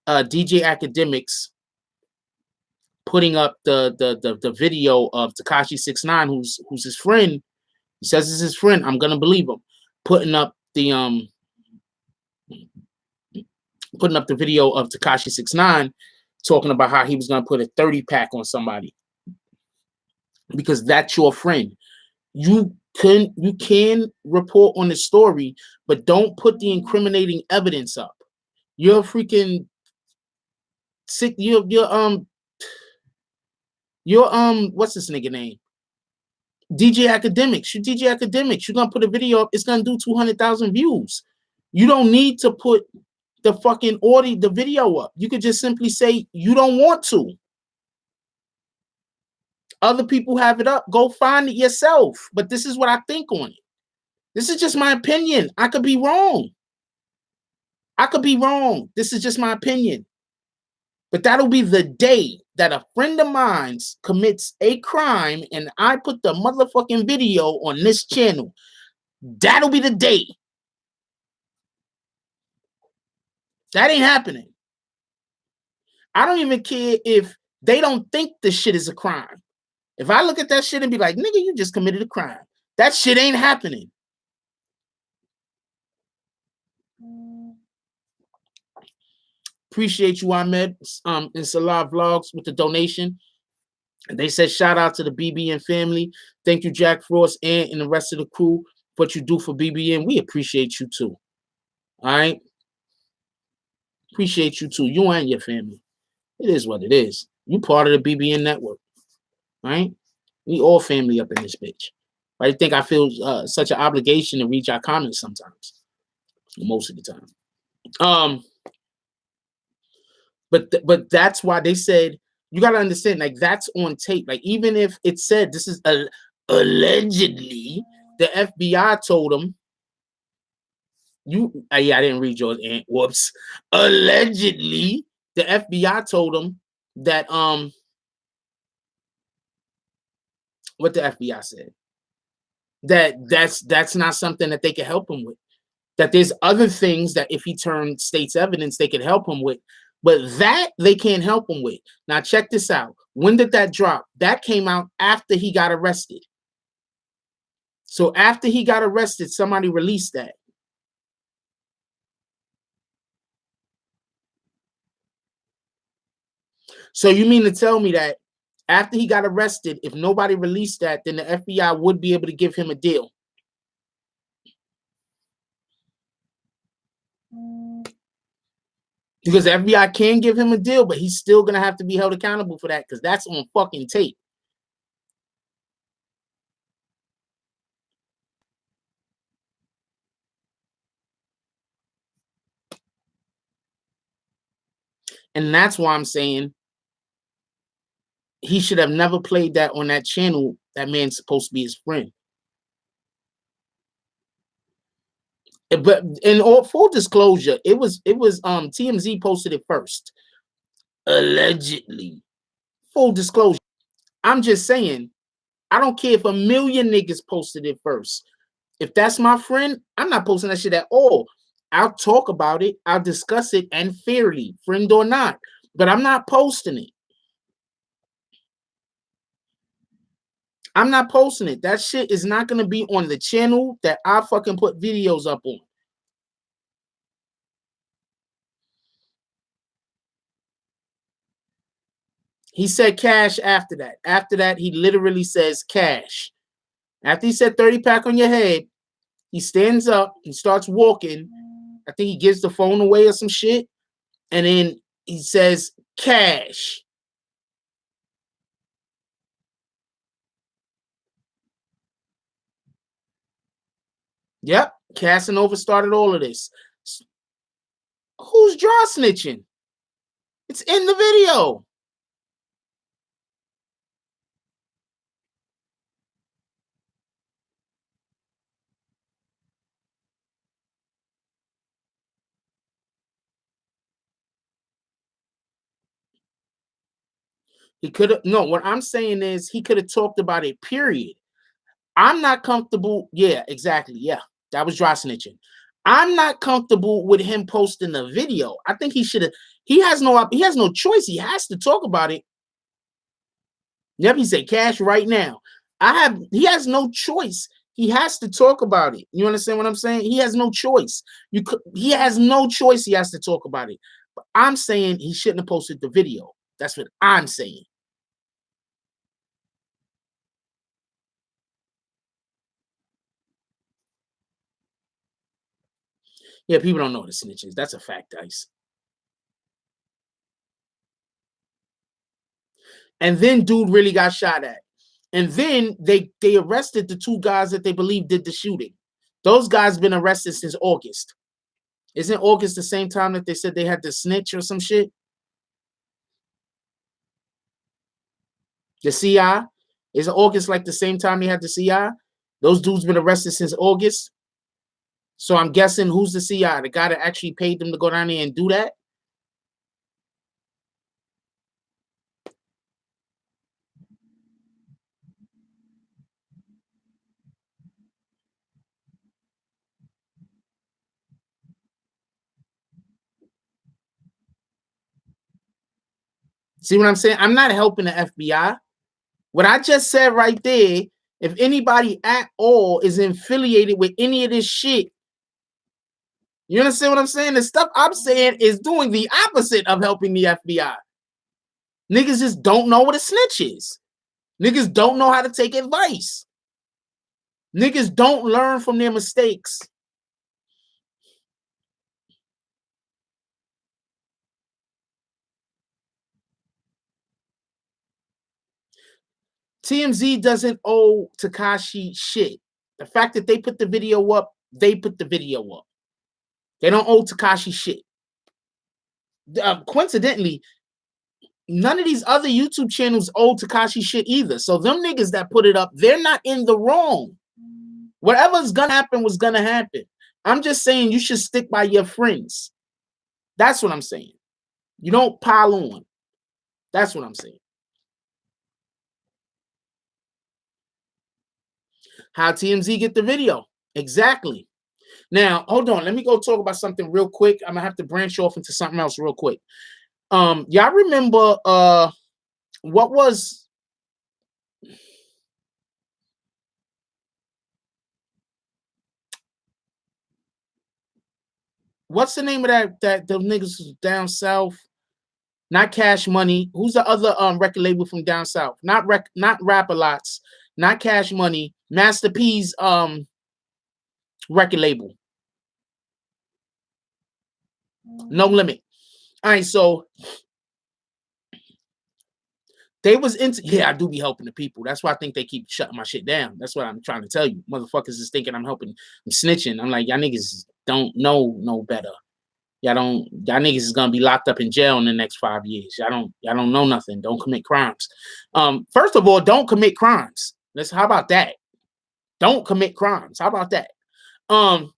DJ Academics putting up the video of Tekashi 6ix9ine, who's his friend. He says it's his friend. I'm gonna believe him. Putting up the video of Tekashi 6ix9ine talking about how he was gonna put a 30-pack on somebody because that's your friend. You can report on the story, but don't put the incriminating evidence up. You're freaking sick. You're what's this nigga name? DJ Academics. You DJ Academics. You're gonna put a video up. It's gonna do 200,000 views. You don't need to put the fucking the video up. You could just simply say you don't want to. Other people have it up. Go find it yourself. But this is what I think on it. This is just my opinion. I could be wrong. This is just my opinion. But that'll be the day that a friend of mine commits a crime and I put the motherfucking video on this channel. That'll be the day. That ain't happening. I don't even care if they don't think this shit is a crime. If I look at that shit and be like, nigga, you just committed a crime. That shit ain't happening. Appreciate you, Ahmed. It's a lot of vlogs with the donation. And they said shout out to the BBN family. Thank you, Jack Frost and the rest of the crew for what you do for BBN. We appreciate you too. All right. Appreciate you too. You and your family. It is what it is. You part of the BBN network. All right. We all family up in this bitch. I think I feel such an obligation to read your comments sometimes. Most of the time. But that's why they said you gotta understand, like that's on tape. Like even if it said this is allegedly, the FBI told them I didn't read yours, and whoops. Allegedly, the FBI told them that what the FBI said that's not something that they could help him with. That there's other things that if he turned state's evidence, they could help him with. But that they can't help him with. Now, check this out. When did that drop? That came out after he got arrested. So after he got arrested, somebody released that. So you mean to tell me that after he got arrested, if nobody released that, then the FBI would be able to give him a deal? Because the FBI can give him a deal, but he's still going to have to be held accountable for that because that's on fucking tape. And that's why I'm saying he should have never played that on that channel. That man's supposed to be his friend. But in all full disclosure, it was TMZ posted it first. Allegedly. Full disclosure. I'm just saying, I don't care if a million niggas posted it first. If that's my friend, I'm not posting that shit at all. I'll talk about it. I'll discuss it and fairly, friend or not. But I'm not posting it. I'm not posting it. That shit is not going to be on the channel that I fucking put videos up on. He said cash after that. After that, he literally says cash. After he said 30-pack on your head, he stands up and starts walking. I think he gives the phone away or some shit. And then he says cash. Yep. Casanova started all of this. Who's draw snitching? It's in the video. He could have, no, what I'm saying is he could have talked about it, period. I'm not comfortable. Yeah, exactly. Yeah, that was dry snitching. I'm not comfortable with him posting the video. I think he should have, he has no choice. He has to talk about it. Yep, he said cash right now. He has no choice. He has to talk about it. You understand what I'm saying? He has no choice. He has no choice. He has to talk about it. But I'm saying he shouldn't have posted the video. That's what I'm saying. Yeah, people don't know what a snitch is. That's a fact, Dice. And then dude really got shot at. And then they arrested the 2 guys that they believe did the shooting. Those guys been arrested since August. Isn't August the same time that they said they had to snitch or some shit? The CI? Isn't August like the same time they had the CI? Those dudes been arrested since August. So I'm guessing who's the CI? The guy that actually paid them to go down there and do that? See what I'm saying? I'm not helping the FBI. What I just said right there, if anybody at all is affiliated with any of this shit, you understand what I'm saying? The stuff I'm saying is doing the opposite of helping the FBI. Niggas just don't know what a snitch is. Niggas don't know how to take advice. Niggas don't learn from their mistakes. TMZ doesn't owe Tekashi shit. The fact that they put the video up, they put the video up. They don't owe Tekashi shit. Coincidentally, none of these other YouTube channels owe Tekashi shit either. So them niggas that put it up, they're not in the wrong. Whatever's gonna happen was gonna happen. I'm just saying you should stick by your friends. That's what I'm saying. You don't pile on. That's what I'm saying. How TMZ get the video? Exactly. Now, hold on. Let me go talk about something real quick. I'm gonna have to branch off into something else real quick. Y'all remember what was what's the name of that the niggas down south? Not Cash Money. Who's the other record label from down south? Not Rap-A-Lots, not Cash Money. Master P's record label. No Limit. All right, so they was into, yeah, I do be helping the people. That's why I think they keep shutting my shit down. That's what I'm trying to tell you. Motherfuckers is thinking I'm helping, I'm snitching. I'm like, y'all niggas don't know no better. Y'all niggas is gonna be locked up in jail in the next 5 years. Y'all don't know nothing. Don't commit crimes. First of all, don't commit crimes. How about that? Don't commit crimes. How about that? No,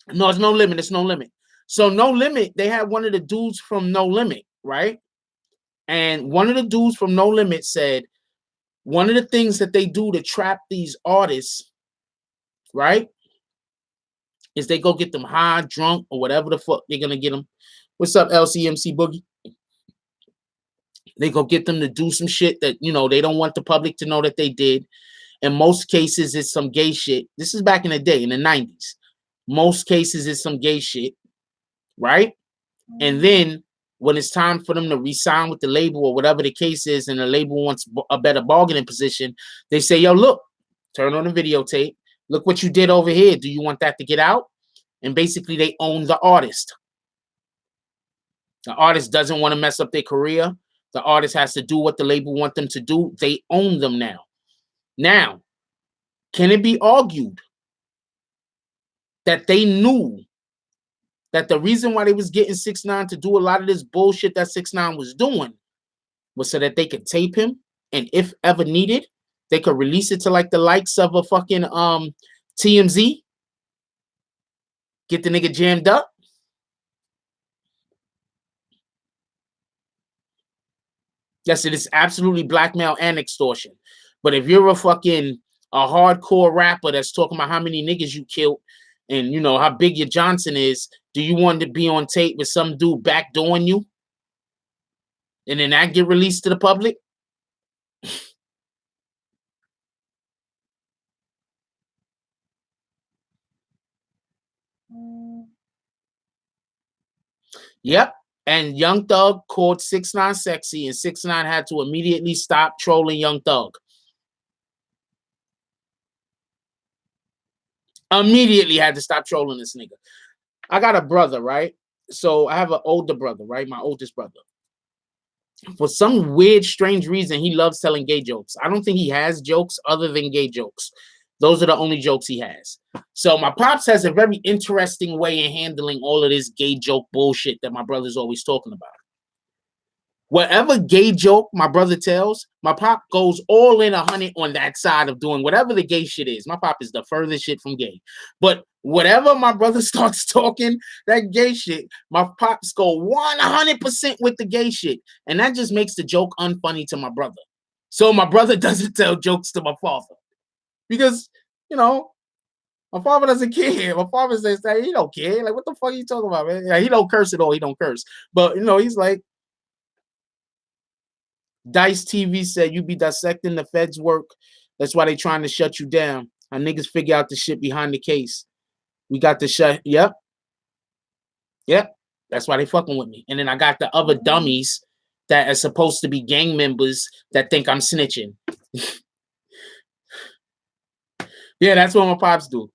it's No Limit. It's No Limit. So No Limit, they had one of the dudes from No Limit, right? And one of the dudes from No Limit said one of the things that they do to trap these artists, right, is they go get them high, drunk, or whatever the fuck they're gonna get them. What's up, LCMC Boogie? They go get them to do some shit that, you know, they don't want the public to know that they did. In most cases, it's some gay shit. This is back in the day, in the 90s. Most cases, it's some gay shit, right? And then when it's time for them to re-sign with the label or whatever the case is, and the label wants a better bargaining position, they say, yo, look, turn on the videotape. Look what you did over here. Do you want that to get out? And basically, they own the artist. The artist doesn't want to mess up their career. The artist has to do what the label want them to do. They own them now. Now, can it be argued that they knew that the reason why they was getting 6ix9ine to do a lot of this bullshit that 6ix9ine was doing was so that they could tape him, and if ever needed, they could release it to like the likes of a fucking TMZ, get the nigga jammed up? Yes, it is absolutely blackmail and extortion. But if you're a hardcore rapper that's talking about how many niggas you killed and you know how big your Johnson is, do you want to be on tape with some dude backdooring you? And then that get released to the public? Yep. And Young Thug called 6ix9ine sexy, and 6ix9ine had to immediately stop trolling Young Thug. Immediately had to stop trolling this nigga. I got a brother, right? So I have an older brother, right? My oldest brother. For some weird, strange reason, he loves telling gay jokes. I don't think he has jokes other than gay jokes. Those are the only jokes he has. So my pops has a very interesting way in handling all of this gay joke bullshit that my brother's always talking about. Whatever gay joke my brother tells, my pop goes all in 100 on that side of doing whatever the gay shit is. My pop is the furthest shit from gay. But whatever my brother starts talking, that gay shit, my pops go 100% with the gay shit. And that just makes the joke unfunny to my brother. So my brother doesn't tell jokes to my father. Because, you know, my father doesn't care. My father says that he don't care. Like, what the fuck are you talking about, man? Yeah, he don't curse at all. He don't curse. But, you know, he's like, Dice TV said you be dissecting the Fed's work. That's why they trying to shut you down. Our niggas figure out the shit behind the case. We got the shut. Yep. Yep. That's why they fucking with me. And then I got the other dummies that are supposed to be gang members that think I'm snitching. Yeah, that's what my pops do.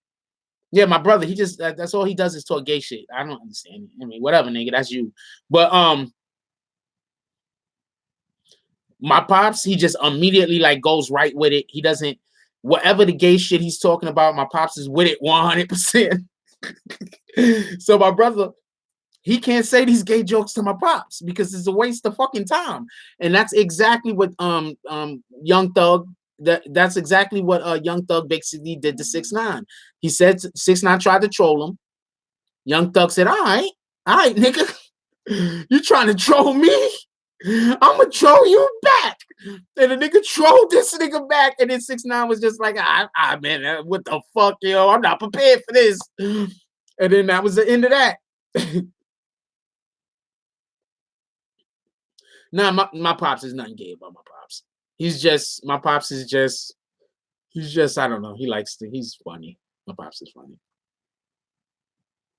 Yeah, my brother, he just that's all he does is talk gay shit. I don't understand it. I mean, whatever, nigga, that's you. But my pops, he just immediately like goes right with it. He doesn't, whatever the gay shit he's talking about, my pops is with it 100%. So my brother, he can't say these gay jokes to my pops because it's a waste of fucking time. And that's exactly what Young Thug, that's exactly what Young Thug basically did to 6ix9ine. He said 6ix9ine tried to troll him. Young Thug said, all right, nigga, you trying to troll me? I'm gonna troll you back. And the nigga trolled this nigga back, and then 6ix9ine was just like, man, what the fuck, yo? I'm not prepared for this. And then that was the end of that. Nah, my pops is nothing gay about my pops. He's just, my pops is just, he's just, I don't know. He's funny. My pops is funny.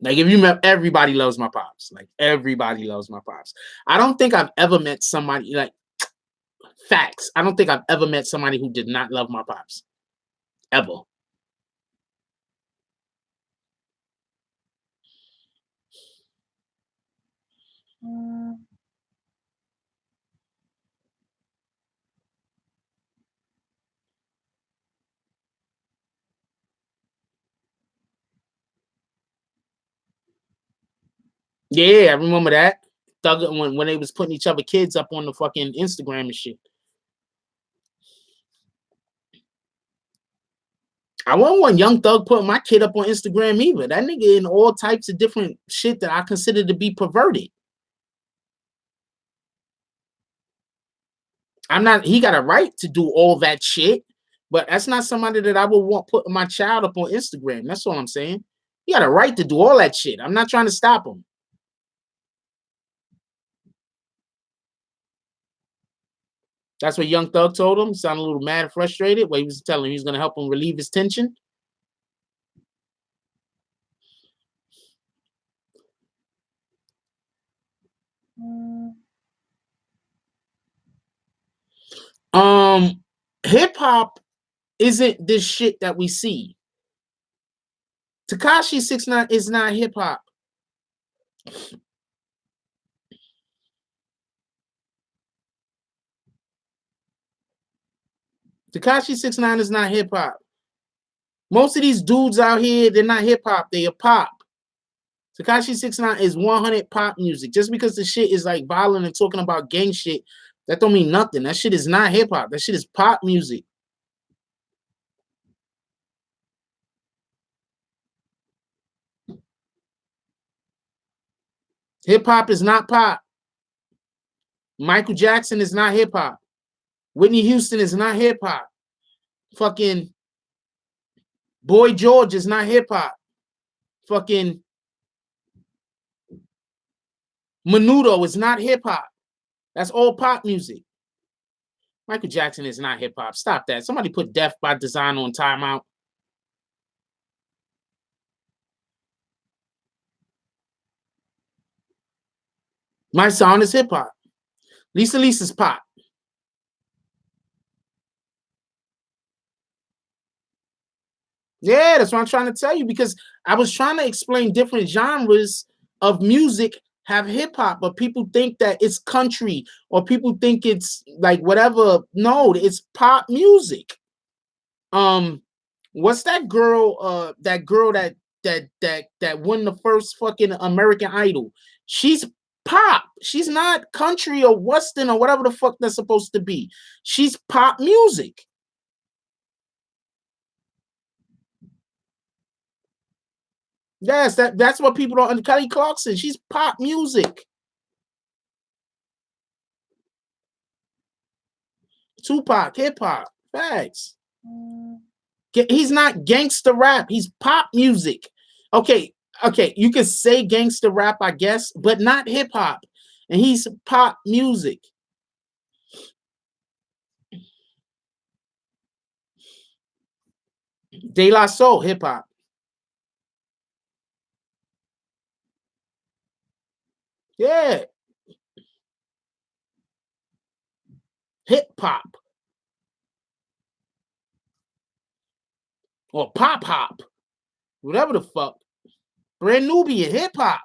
Like, if you met, everybody loves my pops. Like, everybody loves my pops. I don't think I've ever met somebody, like, facts. I don't think I've ever met somebody who did not love my pops. Ever. Yeah, I remember that. Thug, when they was putting each other kids up on the fucking Instagram and shit. I won't want Young Thug putting my kid up on Instagram either. That nigga in all types of different shit that I consider to be perverted. I'm not, he got a right to do all that shit, but that's not somebody that I would want putting my child up on Instagram. That's all I'm saying. He got a right to do all that shit. I'm not trying to stop him. That's what Young Thug told him. He sounded a little mad and frustrated. Well, he was telling him he was going to help him relieve his tension. Hip hop isn't this shit that we see. Tekashi 6ix9ine is not hip hop. Tekashi 6ix9ine is not hip hop. Most of these dudes out here, they're not hip hop. They are pop. Tekashi 6ix9ine is 100 pop music. Just because the shit is like violent and talking about gang shit, that don't mean nothing. That shit is not hip hop. That shit is pop music. Hip hop is not pop. Michael Jackson is not hip hop. Whitney Houston is not hip hop. Fucking Boy George is not hip hop. Fucking Menudo is not hip hop. That's all pop music. Michael Jackson is not hip hop. Stop that. Somebody put Death by Design on timeout. My sound is hip hop. Lisa's pop. Yeah, that's what I'm trying to tell you, because I was trying to explain different genres of music have hip hop, but people think that it's country or people think it's like whatever. No, it's pop music. What's that girl? That girl that won the first fucking American Idol. She's pop. She's not country or western or whatever the fuck that's supposed to be. She's pop music. Yes, that's what people don't. Kelly Clarkson, she's pop music. Tupac, hip hop, facts. He's not gangster rap. He's pop music. Okay, you can say gangster rap, I guess, but not hip hop. And he's pop music. De La Soul, hip hop. Yeah. Hip hop. Or pop hop. Whatever the fuck. Brand Nubian, hip hop.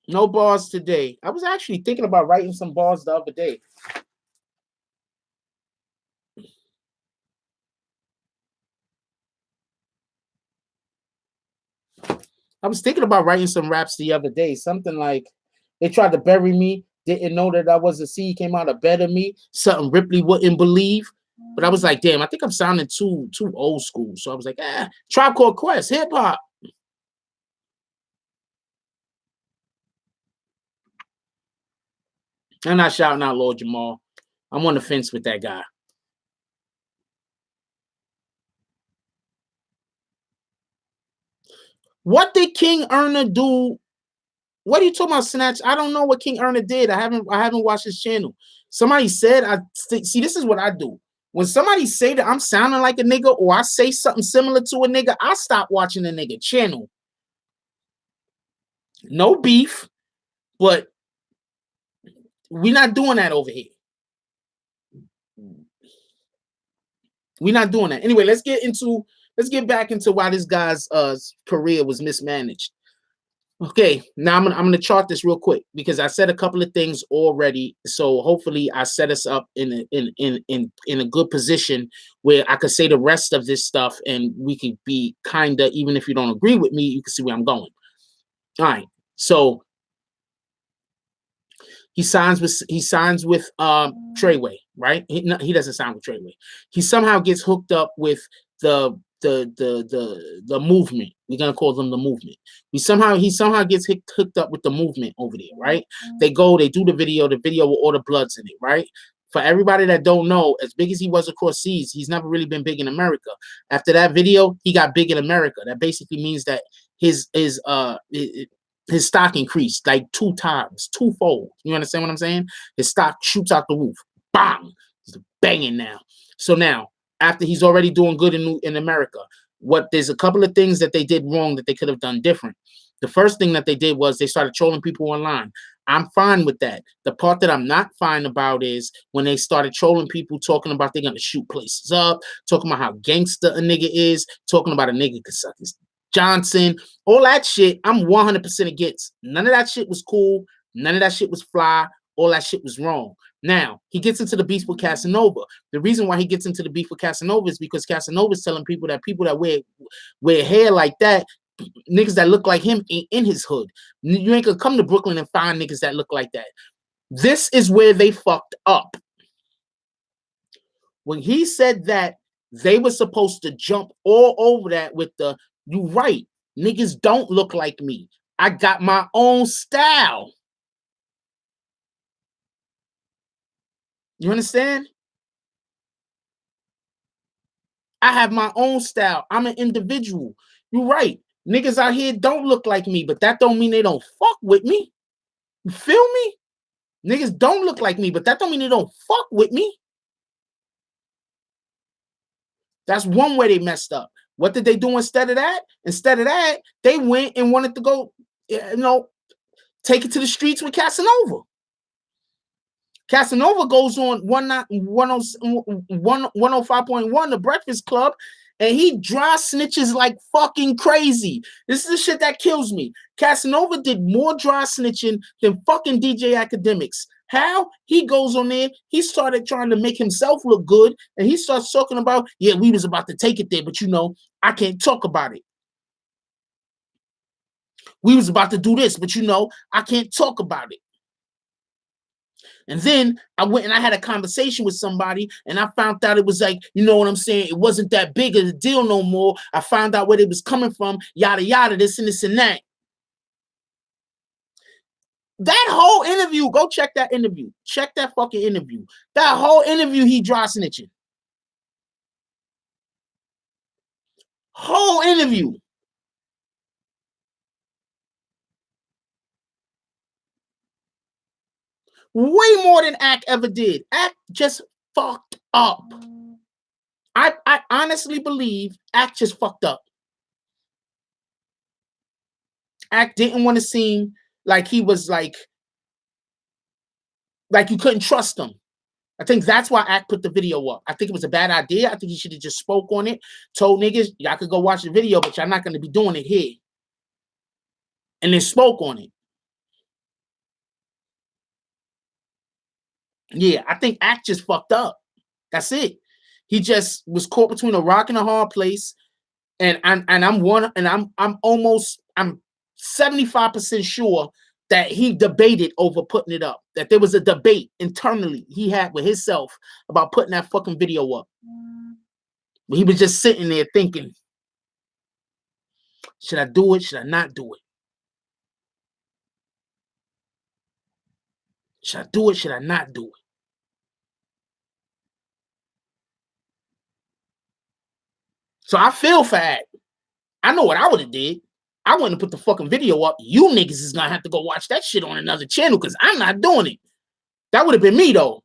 No bars today. I was actually thinking about writing some bars the other day. I was thinking about writing some raps the other day. Something like, they tried to bury me. Didn't know that I was a seed. Came out of bed of me. Something Ripley wouldn't believe. But I was like, damn, I think I'm sounding too old school. So I was like, Tribe Called Quest, hip hop. I'm not shouting out Lord Jamal. I'm on the fence with that guy. What did King Erna do? What are you talking about, Snatch? I don't know what King Erna did. I haven't watched his channel. Somebody said, see, this is what I do. When somebody say that I'm sounding like a nigga or I say something similar to a nigga, I stop watching the nigga channel. No beef, but we're not doing that over here. We're not doing that. Anyway, let's get back into why this guy's career was mismanaged. Okay, now I'm gonna chart this real quick because I said a couple of things already. So hopefully I set us up in a good position where I could say the rest of this stuff and we could be kinda, even if you don't agree with me, you can see where I'm going. All right, so he signs with Treyway, right? He doesn't sign with Treyway. He somehow gets hooked up with the movement. We're gonna call them the movement. He somehow gets hooked up with the movement over there, right? They do the video with all the Bloods in it, right? For everybody that don't know, as big as he was across seas, he's never really been big in America. After that video, he got big in America. That basically means that his stock increased like 2 times, twofold. You understand what I'm saying? His stock shoots out the roof. Bang! It's banging now. So now, after he's already doing good in America, there's a couple of things that they did wrong that they could have done different. The first thing that they did was they started trolling people online. I'm fine with that. The part that I'm not fine about is when they started trolling people, talking about they're going to shoot places up, talking about how gangster a nigga is, talking about a nigga could suck his Johnson, all that shit. I'm 100% against. None of that shit was cool. None of that shit was fly. All that shit was wrong. Now, he gets into the beef with Casanova. The reason why he gets into the beef with Casanova is because Casanova is telling people that wear hair like that, niggas that look like him ain't in his hood. You ain't gonna come to Brooklyn and find niggas that look like that. This is where they fucked up. When he said that, they were supposed to jump all over that with the, you right, niggas don't look like me. I got my own style. You understand? I have my own style. I'm an individual. You're right. Niggas out here don't look like me, but that don't mean they don't fuck with me. You feel me? Niggas don't look like me, but that don't mean they don't fuck with me. That's one way they messed up. What did they do instead of that? Instead of that, they went and wanted to go, take it to the streets with Casanova. Casanova goes on 105.1, The Breakfast Club, and he dry snitches like fucking crazy. This is the shit that kills me. Casanova did more dry snitching than fucking DJ Academics. How? He goes on there, he started trying to make himself look good, and he starts talking about, yeah, we was about to take it there, but I can't talk about it. We was about to do this, but I can't talk about it. And then I went and I had a conversation with somebody, and I found out it was like, you know what I'm saying? It wasn't that big of a deal no more. I found out where it was coming from, yada, yada, this and this and that. That whole interview, go check that interview. Check that fucking interview. That whole interview, he dry snitching. Whole interview. Way more than Act ever did. Act just fucked up. I honestly believe Act just fucked up. Act didn't want to seem like he was like you couldn't trust him. I think that's why Act put the video up. I think it was a bad idea. I think he should have just spoke on it, told niggas, y'all could go watch the video, but y'all not going to be doing it here. And then spoke on it. Yeah, I think Act just fucked up. That's it. He just was caught between a rock and a hard place. And I'm 75% sure that he debated over putting it up. That there was a debate internally he had with himself about putting that fucking video up. But he was just sitting there thinking, should I do it? Should I not do it? Should I do it? Should I not do it? So I feel for Act. I know what I would have did. I wouldn't have put the fucking video up. You niggas is gonna have to go watch that shit on another channel because I'm not doing it. That would have been me though.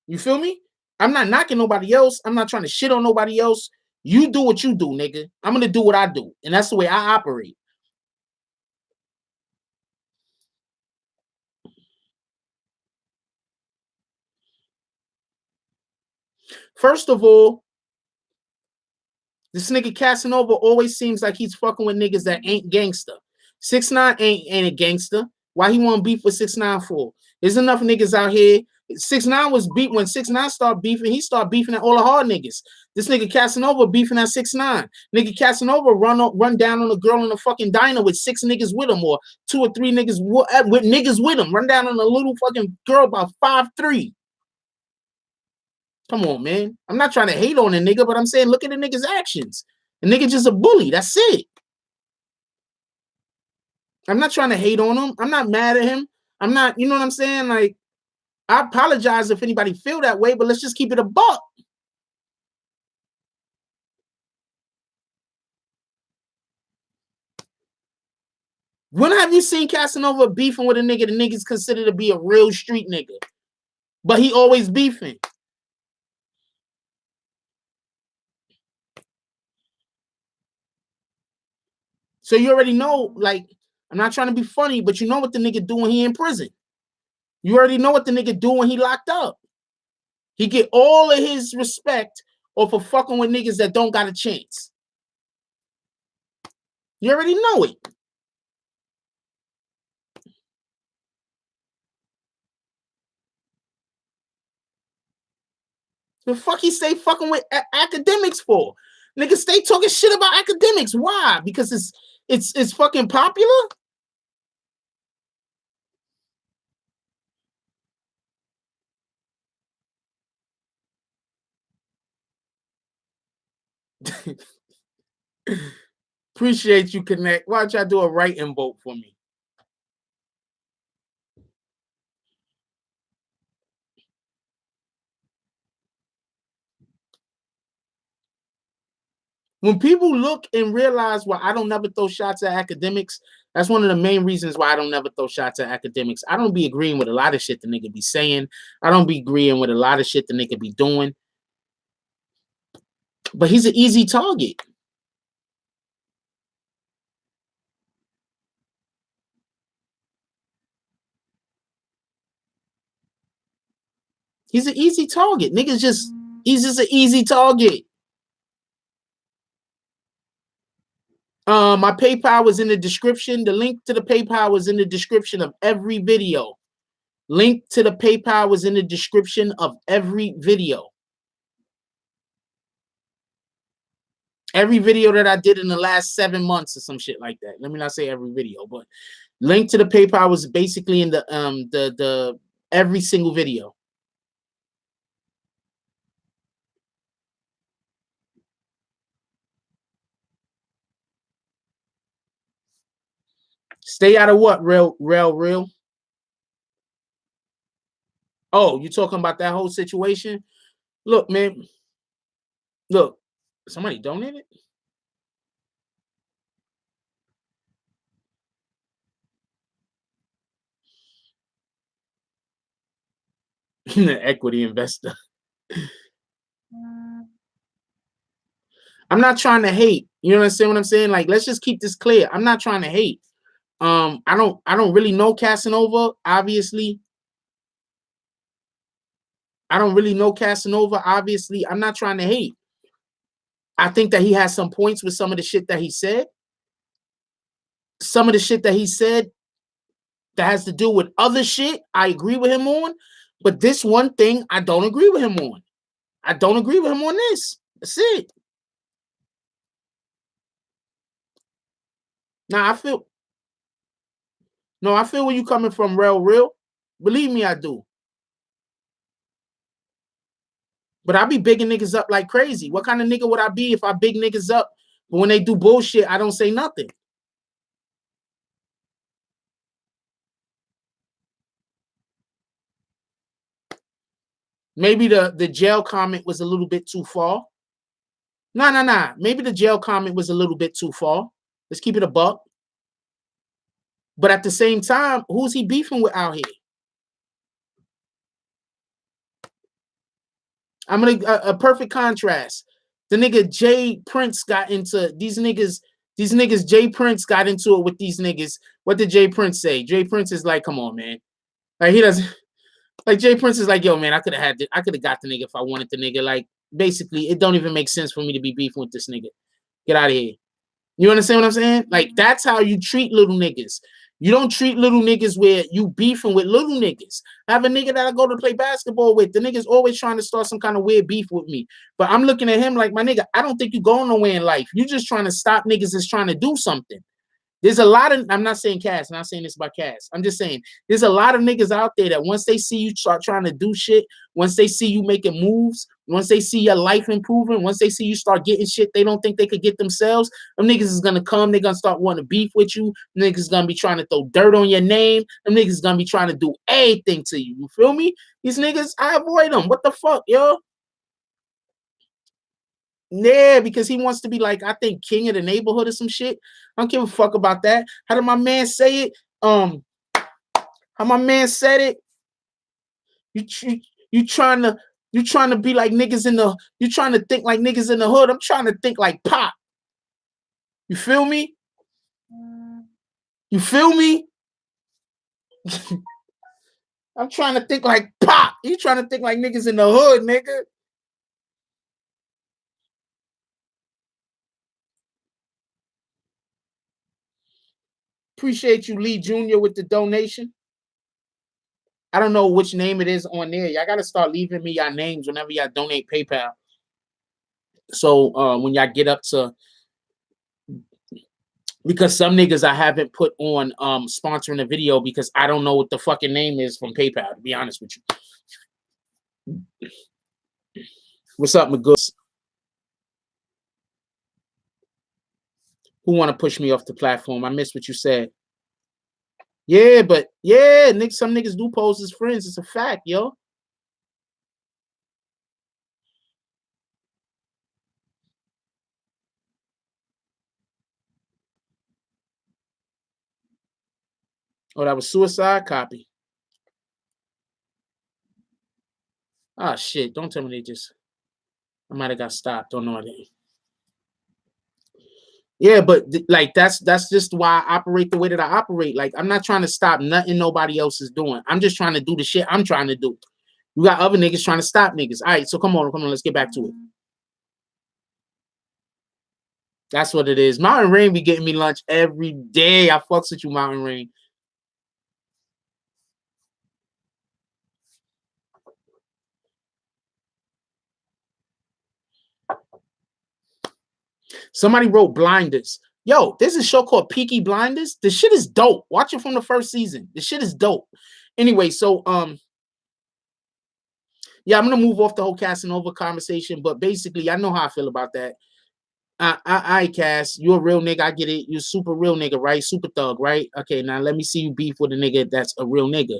You feel me? I'm not knocking nobody else. I'm not trying to shit on nobody else. You do what you do, nigga. I'm gonna do what I do. And that's the way I operate. First of all, this nigga Casanova always seems like he's fucking with niggas that ain't gangster. 6ix9ine ain't a gangster. Why he want beef with 6ix9ine for? There's enough niggas out here. 6ix9ine was beat when 6ix9ine started beefing. He started beefing at all the hard niggas. This nigga Casanova beefing at 6ix9ine. Nigga Casanova run down on a girl in a fucking diner with 6 niggas with him, or 2 or 3 niggas with niggas with him. Run down on a little fucking girl about 5'3". Come on, man. I'm not trying to hate on a nigga, but I'm saying look at the nigga's actions. The nigga just a bully. That's it. I'm not trying to hate on him. I'm not mad at him. I'm not, you know what I'm saying? Like, I apologize if anybody feel that way, but let's just keep it a buck. When have you seen Casanova beefing with a nigga the nigga's considered to be a real street nigga? But he always beefing. So you already know, like, I'm not trying to be funny, but you know what the nigga do when he in prison. You already know what the nigga do when he locked up. He get all of his respect off of fucking with niggas that don't got a chance. You already know it. The fuck he stay fucking with academics for? Niggas stay talking shit about academics. Why? Because it's fucking popular? Appreciate you, Connect. Why don't y'all do a write-in vote for me? When people look and realize why I don't never throw shots at academics, that's one of the main reasons why I don't never throw shots at academics. I don't be agreeing with a lot of shit the nigga be saying. I don't be agreeing with a lot of shit the nigga be doing. But he's an easy target. He's an easy target. He's just an easy target. My PayPal was in the description. The link to the PayPal was in the description of every video. Link to the PayPal was in the description of every video. Every video that I did in the last 7 months or some shit like that. Let me not say every video, but link to the PayPal was basically in the every single video. Stay out of what? Real. Oh, you talking about that whole situation? Look, man. Look, somebody donated? Equity investor. I'm not trying to hate. You understand what I'm saying? Like, let's just keep this clear. I'm not trying to hate. I don't really know Casanova, obviously. I don't really know Casanova, obviously. I'm not trying to hate. I think that he has some points with some of the shit that he said. Some of the shit that he said that has to do with other shit, I agree with him on. But this one thing, I don't agree with him on. I don't agree with him on this. That's it. Now, I feel where you coming from, real. Believe me, I do. But I be bigging niggas up like crazy. What kind of nigga would I be if I big niggas up, but when they do bullshit, I don't say nothing? Maybe the jail comment was a little bit too far. Nah. Maybe the jail comment was a little bit too far. Let's keep it a buck. But at the same time, who's he beefing with out here? I'm gonna a perfect contrast. The nigga Jay Prince got into these niggas. These niggas, Jay Prince got into it with these niggas. What did Jay Prince say? Jay Prince is like, come on, man. Like, he doesn't. Like, Jay Prince is like, yo, man, I could have got the nigga if I wanted the nigga. Like, basically, it don't even make sense for me to be beefing with this nigga. Get out of here. You understand what I'm saying? Like, that's how you treat little niggas. You don't treat little niggas where you beefing with little niggas. I have a nigga that I go to play basketball with. The nigga's always trying to start some kind of weird beef with me. But I'm looking at him like, my nigga, I don't think you're going nowhere in life. You just trying to stop niggas that's trying to do something. There's a lot of, I'm not saying Cass, I'm not saying this about Cass. I'm just saying there's a lot of niggas out there that once they see you start trying to do shit, once they see you making moves, once they see your life improving, once they see you start getting shit they don't think they could get themselves, them niggas is gonna come, they're gonna start wanting to beef with you. Niggas is gonna be trying to throw dirt on your name. Them niggas is gonna be trying to do anything to you. You feel me? These niggas, I avoid them. What the fuck, yo? Yeah, because he wants to be like, I think, king of the neighborhood or some shit. I don't give a fuck about that. How did my man say it? How my man said it? You trying to be like niggas in the, you trying to think like niggas in the hood. I'm trying to think like Pop. You feel me? You feel me? I'm trying to think like Pop. You trying to think like niggas in the hood, nigga. Appreciate you, Lee Jr. with the donation. I don't know which name it is on there. Y'all got to start leaving me y'all names whenever y'all donate PayPal. So when y'all get up to, because some niggas I haven't put on sponsoring a video because I don't know what the fucking name is from PayPal, to be honest with you. What's up, McGoods? Who want to push me off the platform? I missed what you said. Yeah, but yeah, some niggas do pose as friends. It's a fact, yo. Oh, that was suicide? Copy. Ah, shit. Don't tell me they just... I might have got stopped. Don't know anything. Yeah, but like that's just why I operate the way that I operate. Like, I'm not trying to stop nothing nobody else is doing. I'm just trying to do the shit I'm trying to do. You got other niggas trying to stop niggas. All right, so come on, let's get back to it. That's what it is. Mountain Rain be getting me lunch every day. I fucks with you, Mountain Rain. Somebody wrote Blinders. Yo, there's a show called Peaky Blinders. The shit is dope. Watch it from the first season. The shit is dope. Anyway, so yeah, I'm gonna move off the whole Casanova conversation, but basically, I know how I feel about that. I Cass, you're a real nigga. I get it. You're super real nigga, right? Super thug, right? Okay, now let me see you beef with a nigga that's a real nigga.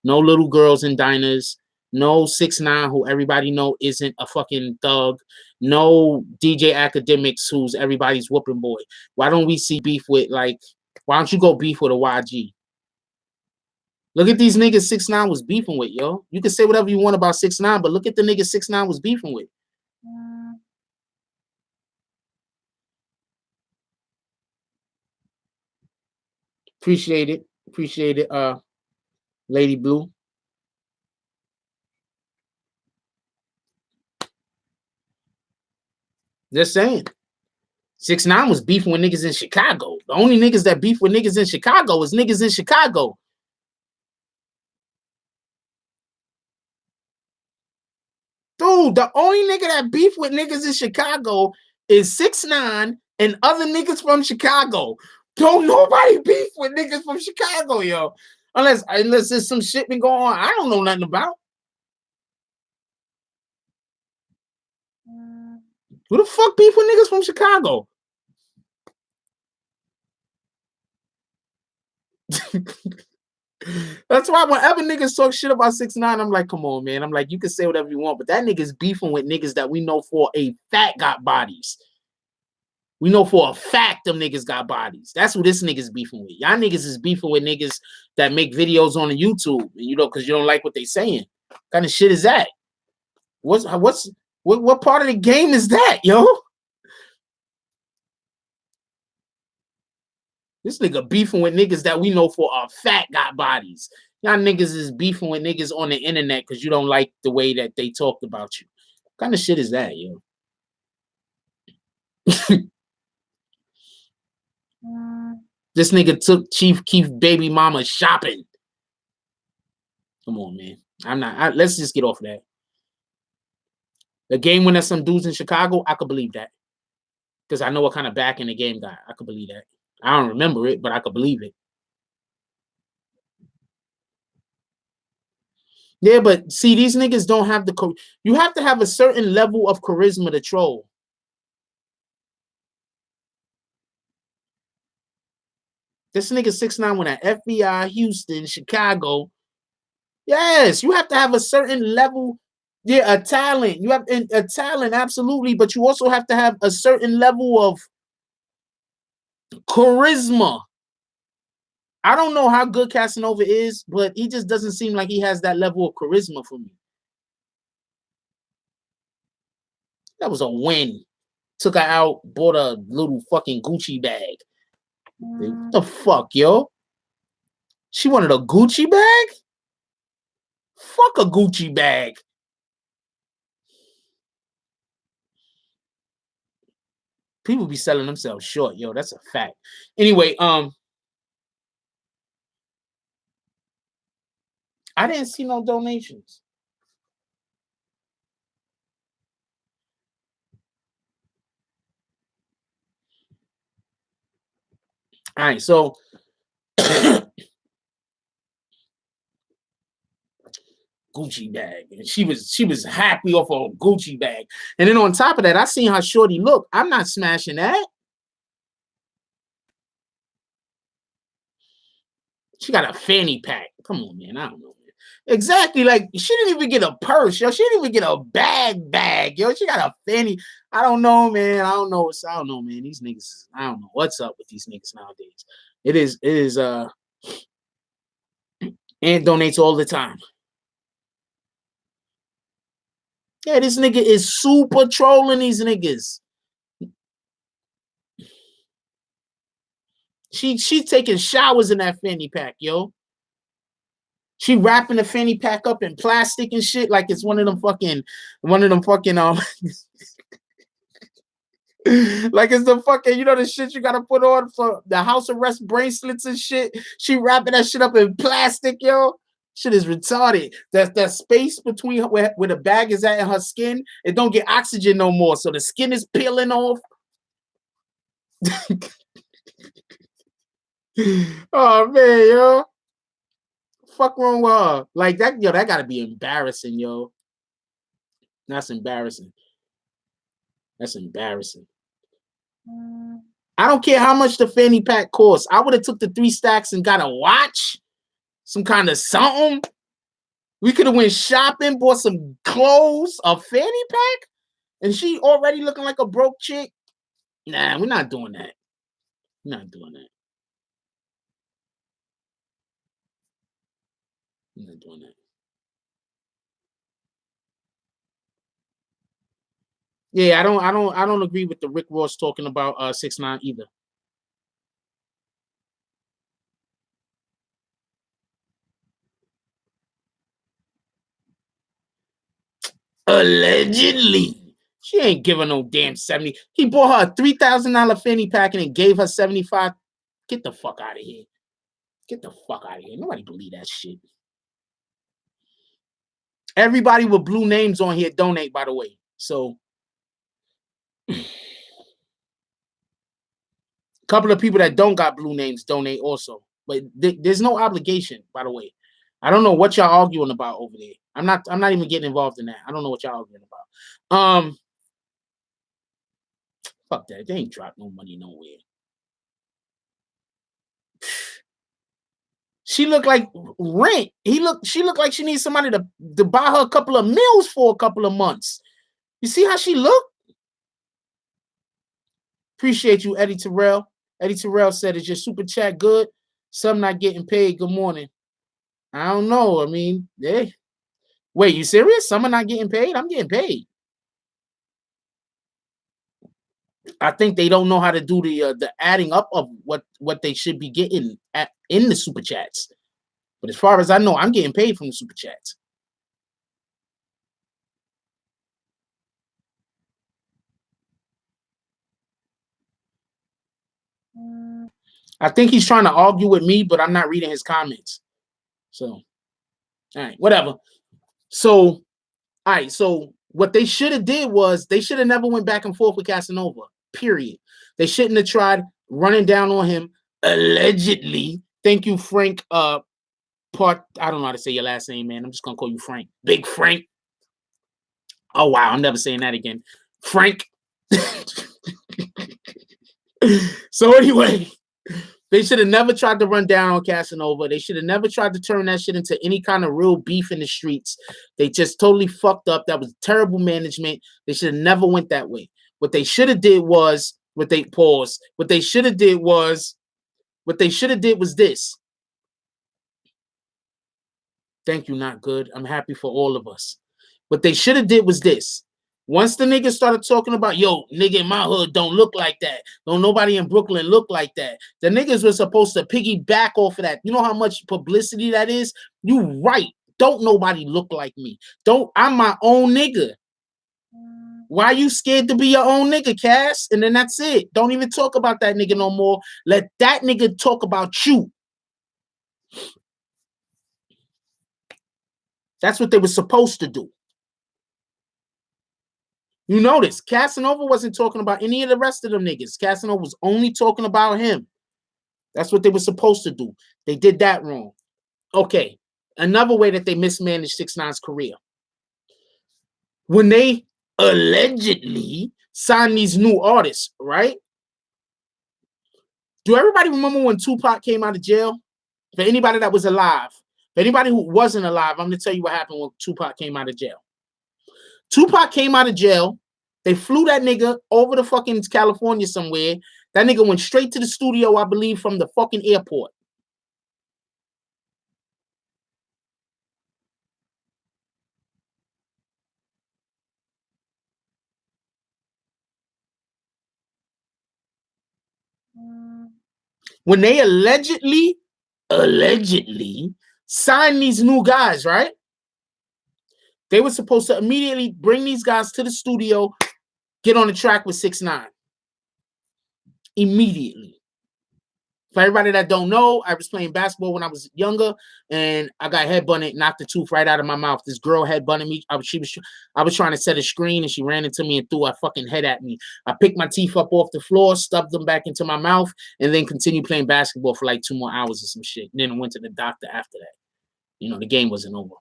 No little girls in diners. No 6ix9ine, who everybody know isn't a fucking thug. No DJ Academics, who's everybody's whooping boy. Why don't we see beef with, like, why don't you go beef with a YG? Look at these niggas 6ix9ine was beefing with, yo. You can say whatever you want about 6ix9ine, but look at the niggas 6ix9ine was beefing with. Appreciate it. Appreciate it, Lady Blue. Just saying. 6ix9ine was beefing with niggas in Chicago. The only niggas that beef with niggas in Chicago is niggas in Chicago. Dude, the only nigga that beef with niggas in Chicago is 6ix9ine and other niggas from Chicago. Don't nobody beef with niggas from Chicago, yo. Unless there's some shit been going on I don't know nothing about. Who the fuck beef with niggas from Chicago? That's why whenever niggas talk shit about 6ix9ine, I'm like, come on, man. I'm like, you can say whatever you want, but that nigga's beefing with niggas that we know for a fact got bodies. We know for a fact them niggas got bodies. That's who this nigga's beefing with. Y'all niggas is beefing with niggas that make videos on the YouTube, and you know, because you don't like what they saying. What kind of shit is that? What part of the game is that, yo? This nigga beefing with niggas that we know for a fact got bodies. Y'all niggas is beefing with niggas on the internet because you don't like the way that they talked about you. What kind of shit is that, yo? This nigga took Chief Keef baby mama shopping. Come on, man. Let's just get off of that. The game winner, some dudes in Chicago, I could believe that. Because I know what kind of back in the game got. I could believe that. I don't remember it, but I could believe it. Yeah, but see, these niggas don't have the... You have to have a certain level of charisma to troll. This nigga 6ix9ine went at FBI, Houston, Chicago. Yes, you have to have a certain level... Yeah, a talent. You have a talent, absolutely, but you also have to have a certain level of charisma. I don't know how good Casanova is, but he just doesn't seem like he has that level of charisma for me. That was a win. Took her out, bought a little fucking Gucci bag. What the fuck, yo? She wanted a Gucci bag? Fuck a Gucci bag. People be selling themselves short, yo. That's a fact. Anyway, I didn't see no donations. All right, so Gucci bag, and she was happy off of a Gucci bag, and then on top of that, I seen how shorty look. I'm not smashing that. She got a fanny pack. Come on, man. I don't know, man. Exactly. Like, she didn't even get a purse, yo. She didn't even get a bag, yo. She got a fanny. I don't know, man. I don't know, man. These niggas, I don't know what's up with these niggas nowadays. It is And donates all the time. Yeah, this nigga is super trolling these niggas. She taking showers in that fanny pack, yo. She wrapping the fanny pack up in plastic and shit like it's one of them fucking like it's the fucking, you know, the shit you gotta put on for the house arrest bracelets and shit. She wrapping that shit up in plastic, yo. Shit is retarded. That space between where the bag is at and her skin, it don't get oxygen no more, so the skin is peeling off. Oh man, yo. Fuck wrong with her? Like that, yo, that gotta be embarrassing, yo. That's embarrassing. That's embarrassing. I don't care how much the fanny pack costs. I would have took the 3 stacks and got a watch, some kind of something. We could have went shopping, bought some clothes, a fanny pack, and she already looking like a broke chick. Nah, we're not doing that. We're not doing that. We're not doing that. Yeah, I don't agree with the Rick Ross talking about 6ix9ine either. Allegedly. She ain't giving no damn 70. He bought her a $3,000 fanny pack and then gave her 75. Get the fuck out of here. Get the fuck out of here. Nobody believe that shit. Everybody with blue names on here donate, by the way. So a couple of people that don't got blue names donate also. But there's no obligation, by the way. I don't know what y'all arguing about over there. I'm not even getting involved in that. I don't know what y'all arguing about. Fuck that. They ain't dropped no money nowhere. She looked like rent. She looked like she needs somebody to buy her a couple of meals for a couple of months. You see how she looked? Appreciate you, Eddie Terrell. Eddie Terrell said, is your super chat good? Some not getting paid. Good morning. I don't know. I mean, hey. Wait, you serious? Some are not getting paid? I'm getting paid. I think they don't know how to do the adding up of what they should be getting in the super chats. But as far as I know, I'm getting paid from the super chats. I think he's trying to argue with me, but I'm not reading his comments. So, all right, whatever. So, all right. So what they should have did was they should have never went back and forth with Casanova. Period. They shouldn't have tried running down on him allegedly. Thank you, Frank. I don't know how to say your last name, man. I'm just gonna call you Frank. Big Frank. Oh wow, I'm never saying that again. Frank. So anyway, they should have never tried to run down on Casanova. They should have never tried to turn that shit into any kind of real beef in the streets. They just totally fucked up. That was terrible management. They should have never went that way. What they should have did was What they should have did was this. Thank you, not good. I'm happy for all of us. What they should have did was this. Once the niggas started talking about, yo, nigga in my hood don't look like that. Don't nobody in Brooklyn look like that. The niggas were supposed to piggyback off of that. You know how much publicity that is? You right. Don't nobody look like me. I'm my own nigga. Why you scared to be your own nigga, Cass? And then that's it. Don't even talk about that nigga no more. Let that nigga talk about you. That's what they were supposed to do. You notice Casanova wasn't talking about any of the rest of them niggas. Casanova was only talking about him. That's what they were supposed to do. They did that wrong. Okay. Another way that they mismanaged 6ix9ine's career. When they allegedly signed these new artists, right? Do everybody remember when Tupac came out of jail? For anybody that was alive, for anybody who wasn't alive, I'm going to tell you what happened when Tupac came out of jail. Tupac came out of jail. They flew that nigga over to fucking California somewhere. That nigga went straight to the studio, I believe, from the fucking airport. When they allegedly signed these new guys, right? They were supposed to immediately bring these guys to the studio, get on the track with 6ix9ine. Immediately. For everybody that don't know, I was playing basketball when I was younger, and I got headbutted, knocked the tooth right out of my mouth. This girl headbutted me. I was trying to set a screen, and she ran into me and threw her fucking head at me. I picked my teeth up off the floor, stuffed them back into my mouth, and then continued playing basketball for like 2 more hours or some shit. And then I went to the doctor after that. You know, the game wasn't over.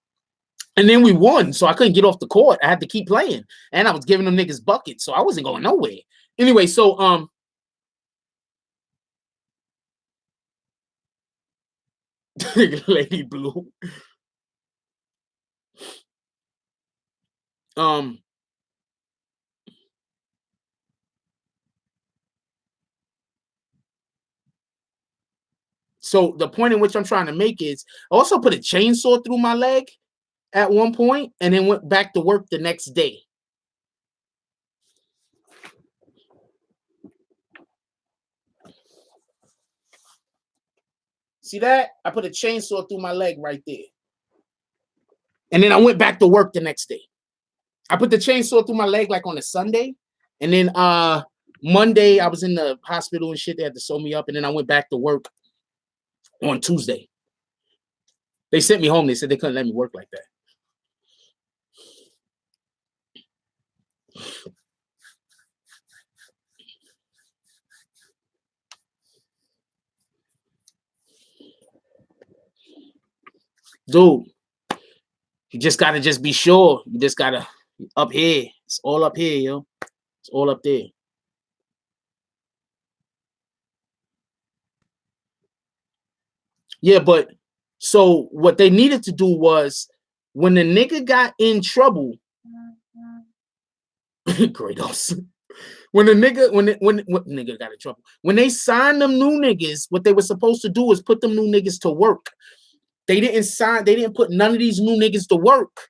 And then we won, so I couldn't get off the court. I had to keep playing, and I was giving them niggas buckets, so I wasn't going nowhere. Anyway, so Lady Blue. So the point in which I'm trying to make is I also put a chainsaw through my leg at one point and then went back to work the next day. See that? I put a chainsaw through my leg right there. And then I went back to work the next day. I put the chainsaw through my leg like on a Sunday. And then Monday I was in the hospital and shit. They had to sew me up. And then I went back to work on Tuesday. They sent me home. They said they couldn't let me work like that. Dude, you just gotta just be sure. You just gotta up here. It's all up here, yo. It's all up there. Yeah, but so what they needed to do was when the nigga got in trouble, Kratos. When the nigga, when nigga got in trouble, when they signed them new niggas, what they were supposed to do is put them new niggas to work. They didn't put none of these new niggas to work.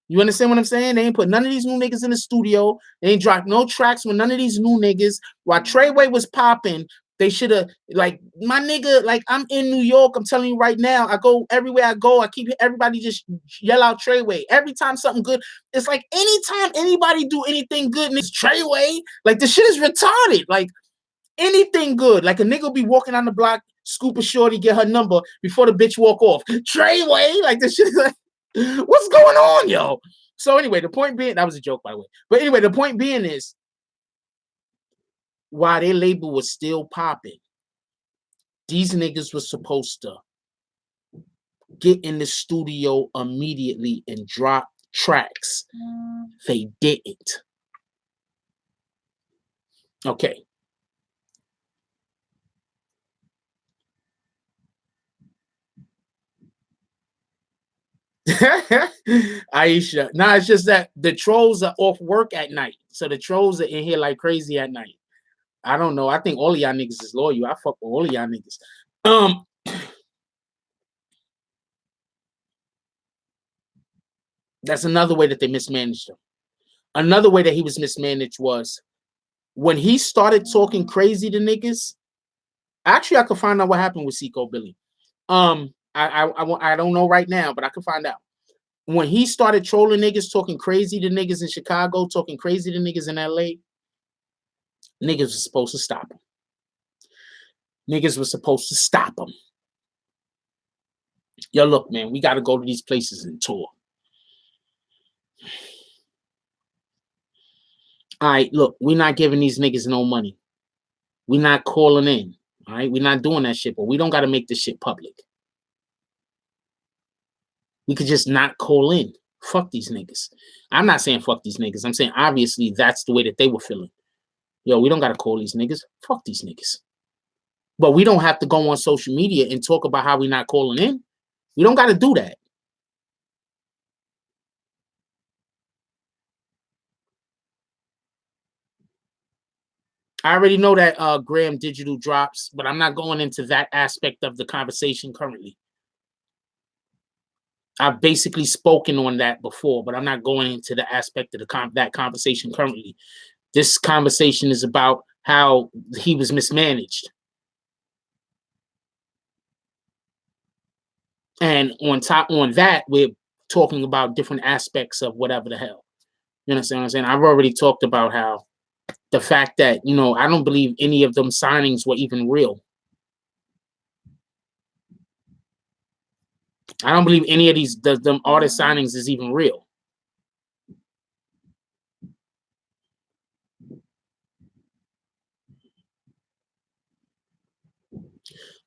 You understand what I'm saying? They ain't put none of these new niggas in the studio. They ain't dropped no tracks with none of these new niggas. While Treyway was popping, they should have, like, my nigga, like, I'm in New York. I'm telling you right now, I go everywhere I go. I keep everybody just yell out Treyway. Every time something good, it's like anytime anybody do anything good, and it's Treyway. Like, this shit is retarded. Like, anything good. Like, a nigga will be walking on the block, scoop a shorty, get her number before the bitch walk off. Treyway. Like, this shit is like, what's going on, yo? So anyway, the point being, that was a joke, by the way. But anyway, the point being is, while their label was still popping, these niggas were supposed to get in the studio immediately and drop tracks. They didn't. Okay. Aisha. Nah, it's just that the trolls are off work at night. So the trolls are in here like crazy at night. I don't know. I think all of y'all niggas is loyal. I fuck with all of y'all niggas. That's another way that they mismanaged him. Another way that he was mismanaged was when he started talking crazy to niggas. Actually, I could find out what happened with Seco Billy. I don't know right now, but I can find out. When he started trolling niggas, talking crazy to niggas in Chicago, talking crazy to niggas in LA, niggas were supposed to stop him. Niggas were supposed to stop him. Yo, look, man, we got to go to these places and tour. All right, look, we're not giving these niggas no money. We're not calling in. All right, we're not doing that shit, but we don't got to make this shit public. We could just not call in. Fuck these niggas. I'm not saying fuck these niggas. I'm saying obviously that's the way that they were feeling. Yo, we don't got to call these niggas. Fuck these niggas. But we don't have to go on social media and talk about how we're not calling in. We don't got to do that. I already know that Graham Digital drops, but I'm not going into that aspect of the conversation currently. I've basically spoken on that before, but I'm not going into the aspect of that conversation currently. This conversation is about how he was mismanaged. And on top on that, we're talking about different aspects of whatever the hell. You understand what I'm saying? I've already talked about how the fact that, you know, I don't believe any of them signings were even real. I don't believe any of these them artist signings is even real.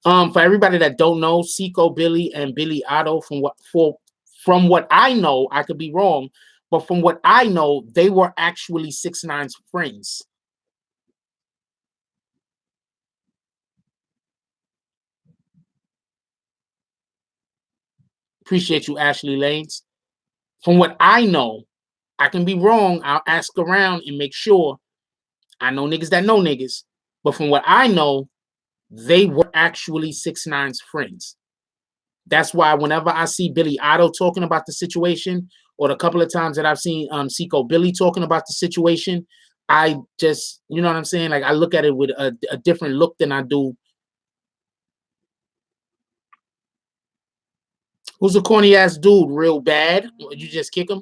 For everybody that don't know, Seco Billy and Billy Otto, from what I know, I could be wrong, but from what I know, they were actually 6ix9ine's friends. Appreciate you, Ashley Lanes. From what I know, I can be wrong. I'll ask around and make sure. I know niggas that know niggas, but from what I know, they were actually 6ix9ine's friends. That's why whenever I see Billy Otto talking about the situation, or the couple of times that I've seen Seco Billy talking about the situation, I just, you know what I'm saying? Like, I look at it with a different look than I do. Who's a corny ass dude? Real bad? You just kick him?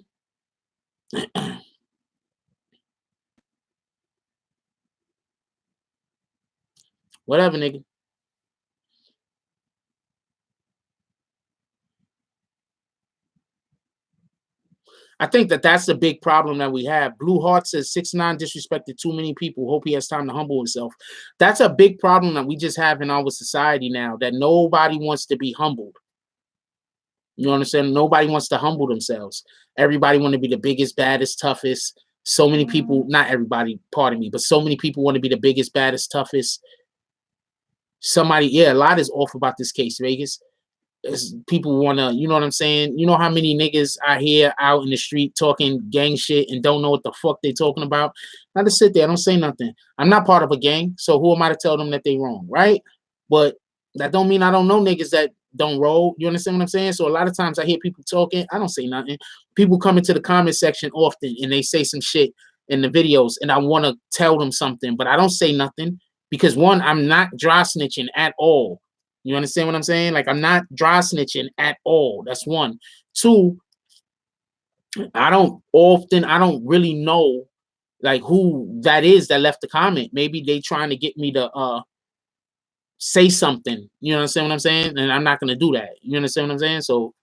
Whatever, nigga. I think that that's the big problem that we have. Blue Heart says 6ix9ine disrespected too many people. Hope he has time to humble himself. That's a big problem that we just have in our society now, that nobody wants to be humbled. You understand? Nobody wants to humble themselves. Everybody want to be the biggest, baddest, toughest. So many people, not everybody, pardon me, but so many people want to be the biggest, baddest, toughest. Somebody, yeah, a lot is off about this case, Vegas. People want to, you know what I'm saying? You know how many niggas I hear out in the street talking gang shit and don't know what the fuck they talking about? I just sit there, I don't say nothing. I'm not part of a gang, so who am I to tell them that they wrong, right? But that don't mean I don't know niggas that don't roll. You understand what I'm saying? So a lot of times I hear people talking, I don't say nothing. People come into the comment section often and they say some shit in the videos, and I want to tell them something, but I don't say nothing because, one, I'm not dry snitching at all. You understand what I'm saying? Like, I'm not dry snitching at all. That's one. Two, I don't really know like who that is that left the comment. Maybe they trying to get me to say something. You understand what I'm saying? And I'm not gonna do that. You understand what I'm saying? So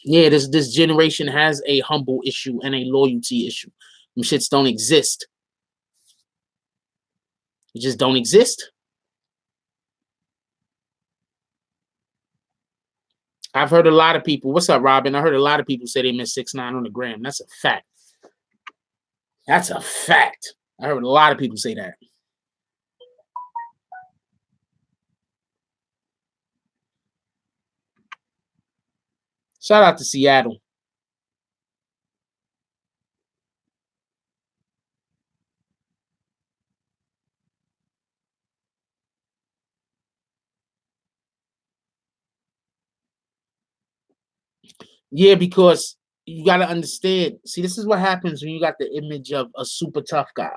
yeah, this generation has a humble issue and a loyalty issue. Them shits don't exist. It just don't exist. I've heard a lot of people. What's up, Robin? I heard a lot of people say they miss 6ix9ine on the gram. That's a fact. That's a fact. I heard a lot of people say that. Shout out to Seattle. Yeah, because you got to understand. See, this is what happens when you got the image of a super tough guy.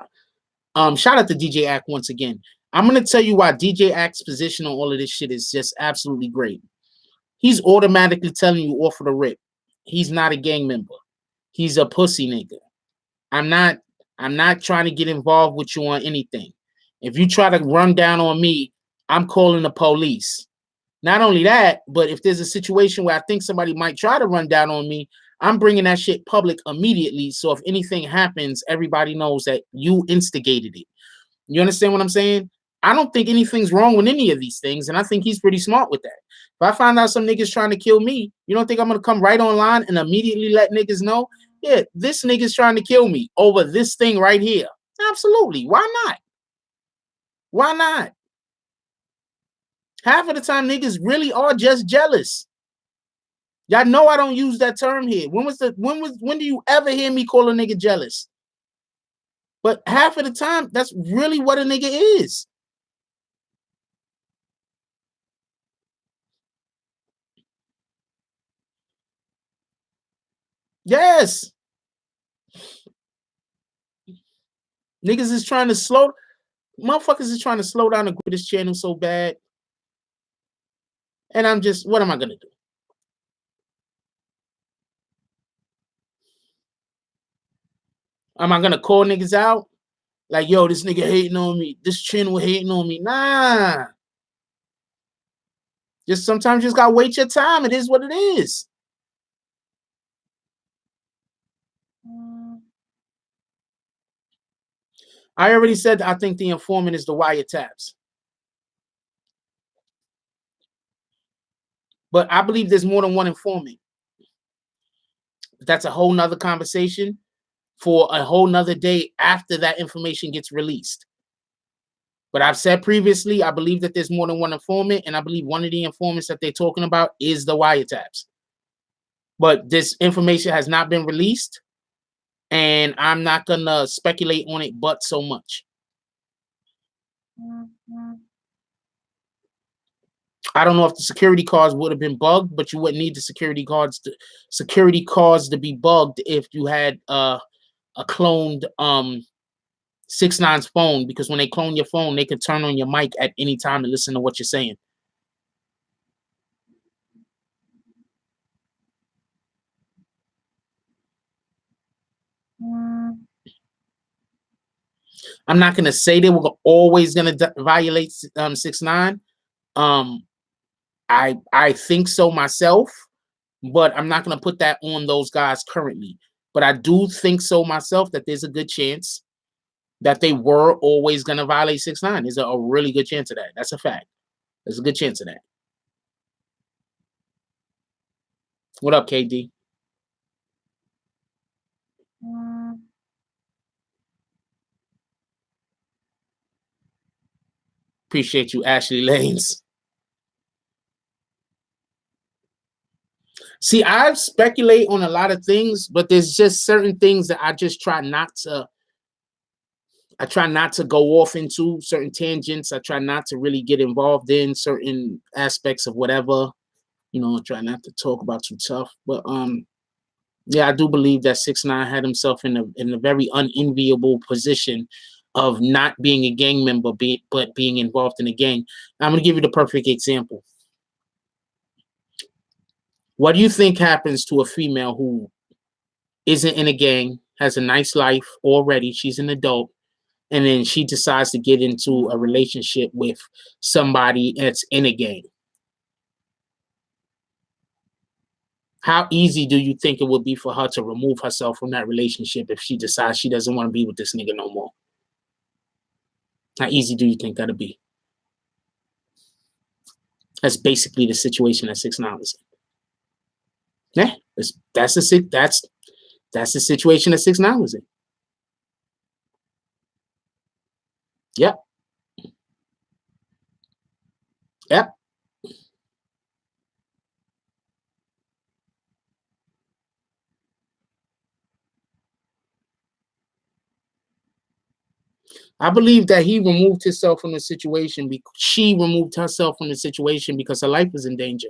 Shout out to DJ Act once again. I'm gonna tell you why DJ Act's position on all of this shit is just absolutely great. He's automatically telling you off of the rip. He's not a gang member. He's a pussy nigga. I'm not trying to get involved with you on anything. If you try to run down on me, I'm calling the police. Not only that, but if there's a situation where I think somebody might try to run down on me, I'm bringing that shit public immediately. So if anything happens, everybody knows that you instigated it. You understand what I'm saying? I don't think anything's wrong with any of these things, and I think he's pretty smart with that. If I find out some niggas trying to kill me, you don't think I'm gonna come right online and immediately let niggas know? Yeah, this nigga's trying to kill me over this thing right here. Absolutely. Why not? Why not? Half of the time, niggas really are just jealous. Y'all know I don't use that term here. When do you ever hear me call a nigga jealous? But half of the time, that's really what a nigga is. Yes. Niggas is trying to motherfuckers is trying to slow down the this channel so bad. And I'm just, what am I gonna do? Am I gonna call niggas out? Like, yo, this nigga hating on me. This channel hating on me. Nah. Just sometimes you just gotta wait your time. It is what it is. I already said I think the informant is the wiretaps. But I believe there's more than one informant. That's a whole nother conversation for a whole nother day after that information gets released. But I've said previously, I believe that there's more than one informant, and I believe one of the informants that they're talking about is the wiretaps. But this information has not been released, and I'm not gonna speculate on it but so much. I don't know if the security cards would have been bugged, but you wouldn't need the security cards to be bugged if you had a cloned 6ix9ine's phone, because when they clone your phone, they can turn on your mic at any time to listen to what you're saying. I'm not gonna say they were always gonna violate 6ix9ine. I think so myself, but I'm not gonna put that on those guys currently. But I do think so myself that there's a good chance that they were always gonna violate 6ix9ine. There's a really good chance of that. That's a fact. There's a good chance of that. What up, KD? Appreciate you, Ashley Lanes. See, I speculate on a lot of things, but there's just certain things that I just try not to. I try not to go off into certain tangents. I try not to really get involved in certain aspects of whatever. You know, I try not to talk about too tough. But yeah, I do believe that 6ix9ine had himself in a very unenviable position of not being a gang member, but being involved in a gang. I'm gonna give you the perfect example. What do you think happens to a female who isn't in a gang, has a nice life already, she's an adult, and then she decides to get into a relationship with somebody that's in a gang? How easy do you think it would be for her to remove herself from that relationship if she decides she doesn't want to be with this nigga no more? How easy do you think that'd be? That's basically the situation that 6ix9ine was in. Yeah, that's the situation that 6ix9ine was in. Yep. Yep. I believe that he removed himself from the situation because she removed herself from the situation because her life was in danger.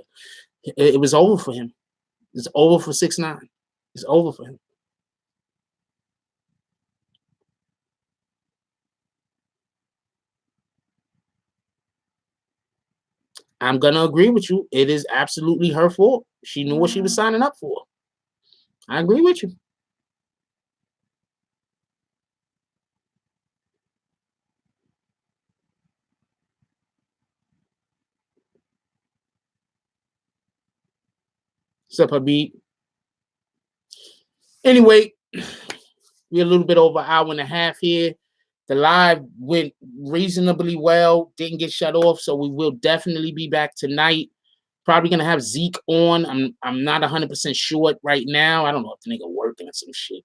It was over for him. It's over for 6ix9ine. It's over for him. I'm gonna agree with you. It is absolutely her fault. She knew what she was signing up for. I agree with you. What's up, Habib? Anyway, we're a little bit over an hour and a half here. The live went reasonably well, didn't get shut off, so we will definitely be back tonight. Probably gonna have Zeke on. I'm not 100% sure right now. I don't know if the nigga working or some shit.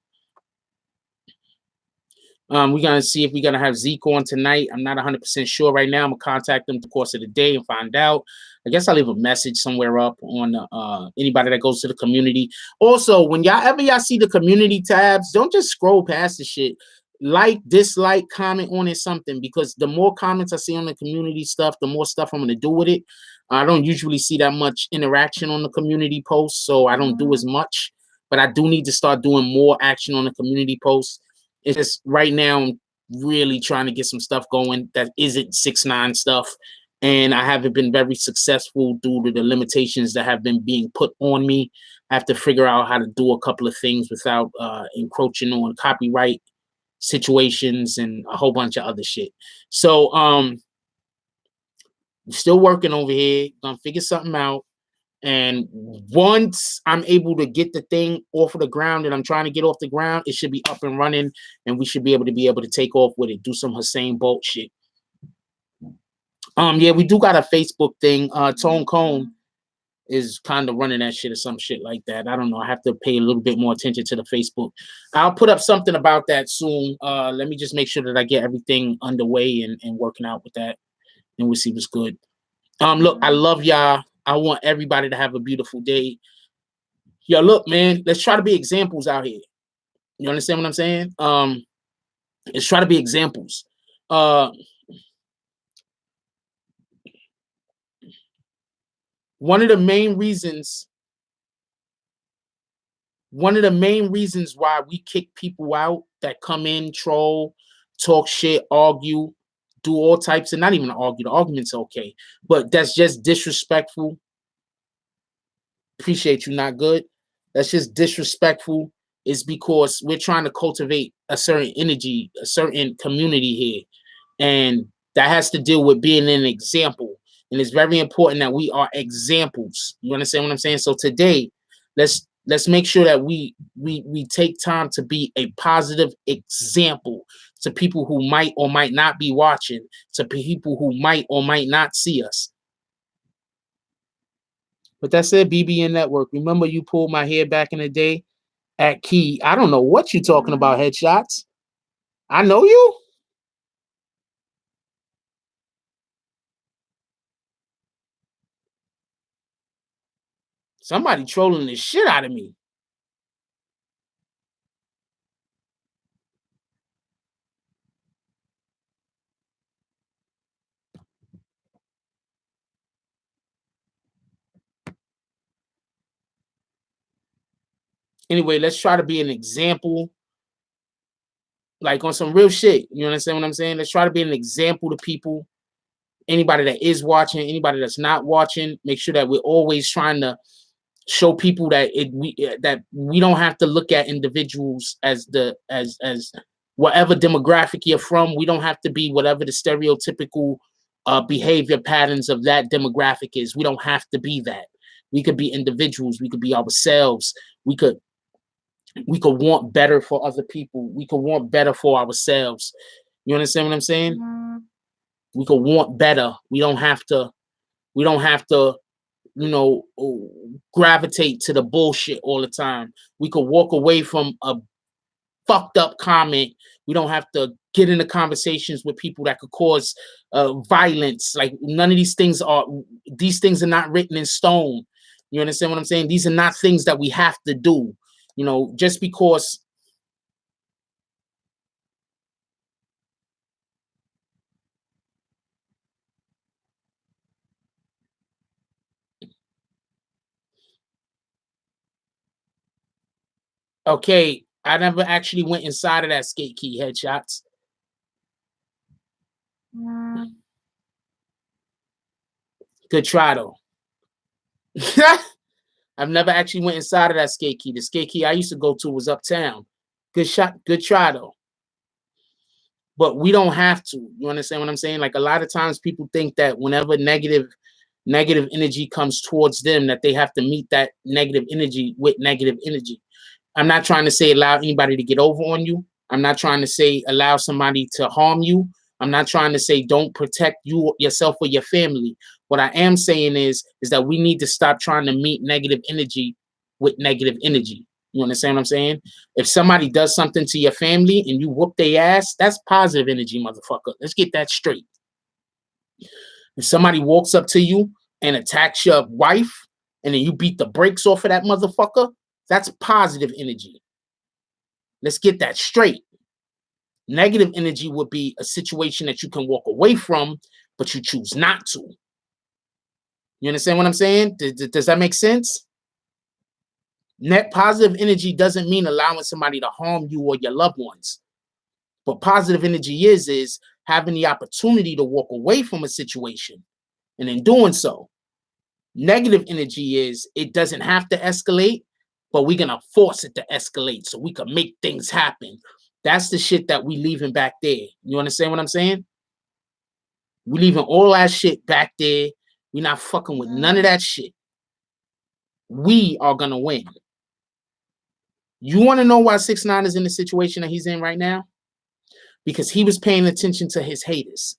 We're gonna see if we're gonna have Zeke on tonight. I'm not 100% sure right now. I'm gonna contact them the course of the day and find out. I guess I'll leave a message somewhere up on anybody that goes to the community. Also, when y'all see the community tabs, don't just scroll past the shit. Like, dislike, comment on it, something, because the more comments I see on the community stuff, the more stuff I'm gonna do with it. I don't usually see that much interaction on the community posts, so I don't do as much. But I do need to start doing more action on the community posts. It's just right now really trying to get some stuff going that isn't 6ix9ine stuff. And I haven't been very successful due to the limitations that have been being put on me. I have to figure out how to do a couple of things without encroaching on copyright situations and a whole bunch of other shit. So still working over here, gonna figure something out. And once I'm able to get the thing off of the ground that I'm trying to get off the ground, it should be up and running, and we should be able to take off with it, do some Hussein Bolt shit. Yeah, we do got a Facebook thing. Tone Cone is kind of running that shit or some shit like that. I don't know. I have to pay a little bit more attention to the Facebook. I'll put up something about that soon. Let me just make sure that I get everything underway and working out with that, and we'll see what's good. Look, I love y'all. I want everybody to have a beautiful day. Yo, look, man, let's try to be examples out here. You understand what I'm saying? Let's try to be examples. One of the main reasons why we kick people out that come in, troll, talk shit, argue, do all types, and not even argue. The argument's okay, but that's just disrespectful. Appreciate you, not good. That's just disrespectful. Is because we're trying to cultivate a certain energy, a certain community here, and that has to deal with being an example. And it's very important that we are examples. You understand what I'm saying? So today, let's make sure that we take time to be a positive example to people who might or might not be watching, to people who might or might not see us. But that's it, BBN Network. Remember, you pulled my hair back in the day at Key. I don't know what you're talking about, headshots. I know you. Somebody trolling the shit out of me. Anyway, let's try to be an example, like on some real shit. You understand what I'm saying? Let's try to be an example to people. Anybody that is watching, anybody that's not watching, make sure that we're always trying to show people that we don't have to look at individuals as whatever demographic you're from. We don't have to be whatever the stereotypical behavior patterns of that demographic is. We don't have to be that. We could be individuals. We could be ourselves. We could want better for other people. We could want better for ourselves. You understand what I'm saying? We could want better. We don't have to, you know, gravitate to the bullshit all the time. We could walk away from a fucked up comment. We don't have to get into conversations with people that could cause violence. Like none of these things are not written in stone. You understand what I'm saying? These are not things that we have to do. You know, just because. Okay, I never actually went inside of that skate key, headshots. Good try though. I've never actually went inside of that skate key. The skate key I used to go to was uptown. Good shot, good try though. But we don't have to. You understand what I'm saying? Like a lot of times people think that whenever negative energy comes towards them, that they have to meet that negative energy with negative energy. I'm not trying to say allow anybody to get over on you. I'm not trying to say allow somebody to harm you. I'm not trying to say don't protect yourself or your family. What I am saying is that we need to stop trying to meet negative energy with negative energy. You understand what I'm saying? If somebody does something to your family and you whoop their ass, that's positive energy, motherfucker. Let's get that straight. If somebody walks up to you and attacks your wife and then you beat the brakes off of that motherfucker, that's positive energy. Let's get that straight. Negative energy would be a situation that you can walk away from, but you choose not to. You understand what I'm saying? Does that make sense? Net positive energy doesn't mean allowing somebody to harm you or your loved ones. But positive energy is having the opportunity to walk away from a situation, and in doing so. Negative energy is it doesn't have to escalate, but we're gonna force it to escalate so we can make things happen. That's the shit that we leaving back there. You understand what I'm saying? We leaving all that shit back there. We're not fucking with none of that shit. We are gonna win. You want to know why 6ix9ine is in the situation that he's in right now? Because he was paying attention to his haters.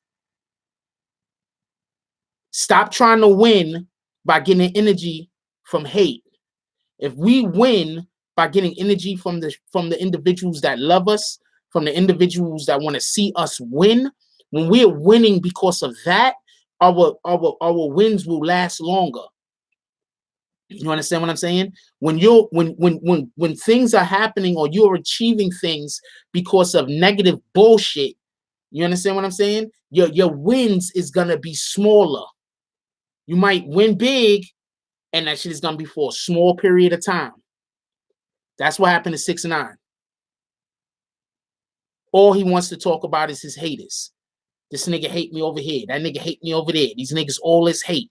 Stop trying to win by getting energy from hate. If we win by getting energy from the individuals that love us, from the individuals that want to see us win, when we're winning because of that, our wins will last longer. You understand what I'm saying? When things are happening or you're achieving things because of negative bullshit, you understand what I'm saying? Your wins is gonna be smaller. You might win big, and that shit is gonna be for a small period of time. That's what happened to 6ix9ine. All he wants to talk about is his haters. This nigga hate me over here. That nigga hate me over there. These niggas all is hate.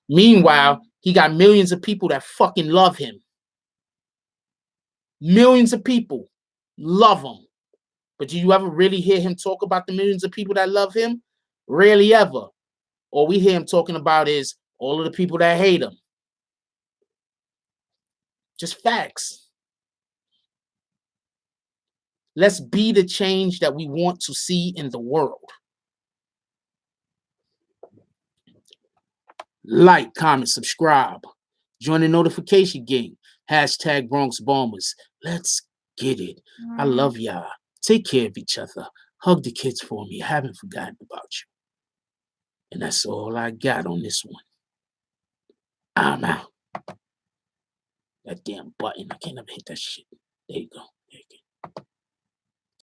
Meanwhile, he got millions of people that fucking love him. Millions of people love him. But do you ever really hear him talk about the millions of people that love him? Rarely ever. All we hear him talking about is all of the people that hate him. Just facts. Let's be the change that we want to see in the world. Like, comment, subscribe. Join the notification gang. Hashtag Bronx Bombers. Let's get it. I love y'all. Take care of each other. Hug the kids for me. I haven't forgotten about you. And that's all I got on this one. I'm out. That damn button. I can't ever hit that shit. There you go. There you go.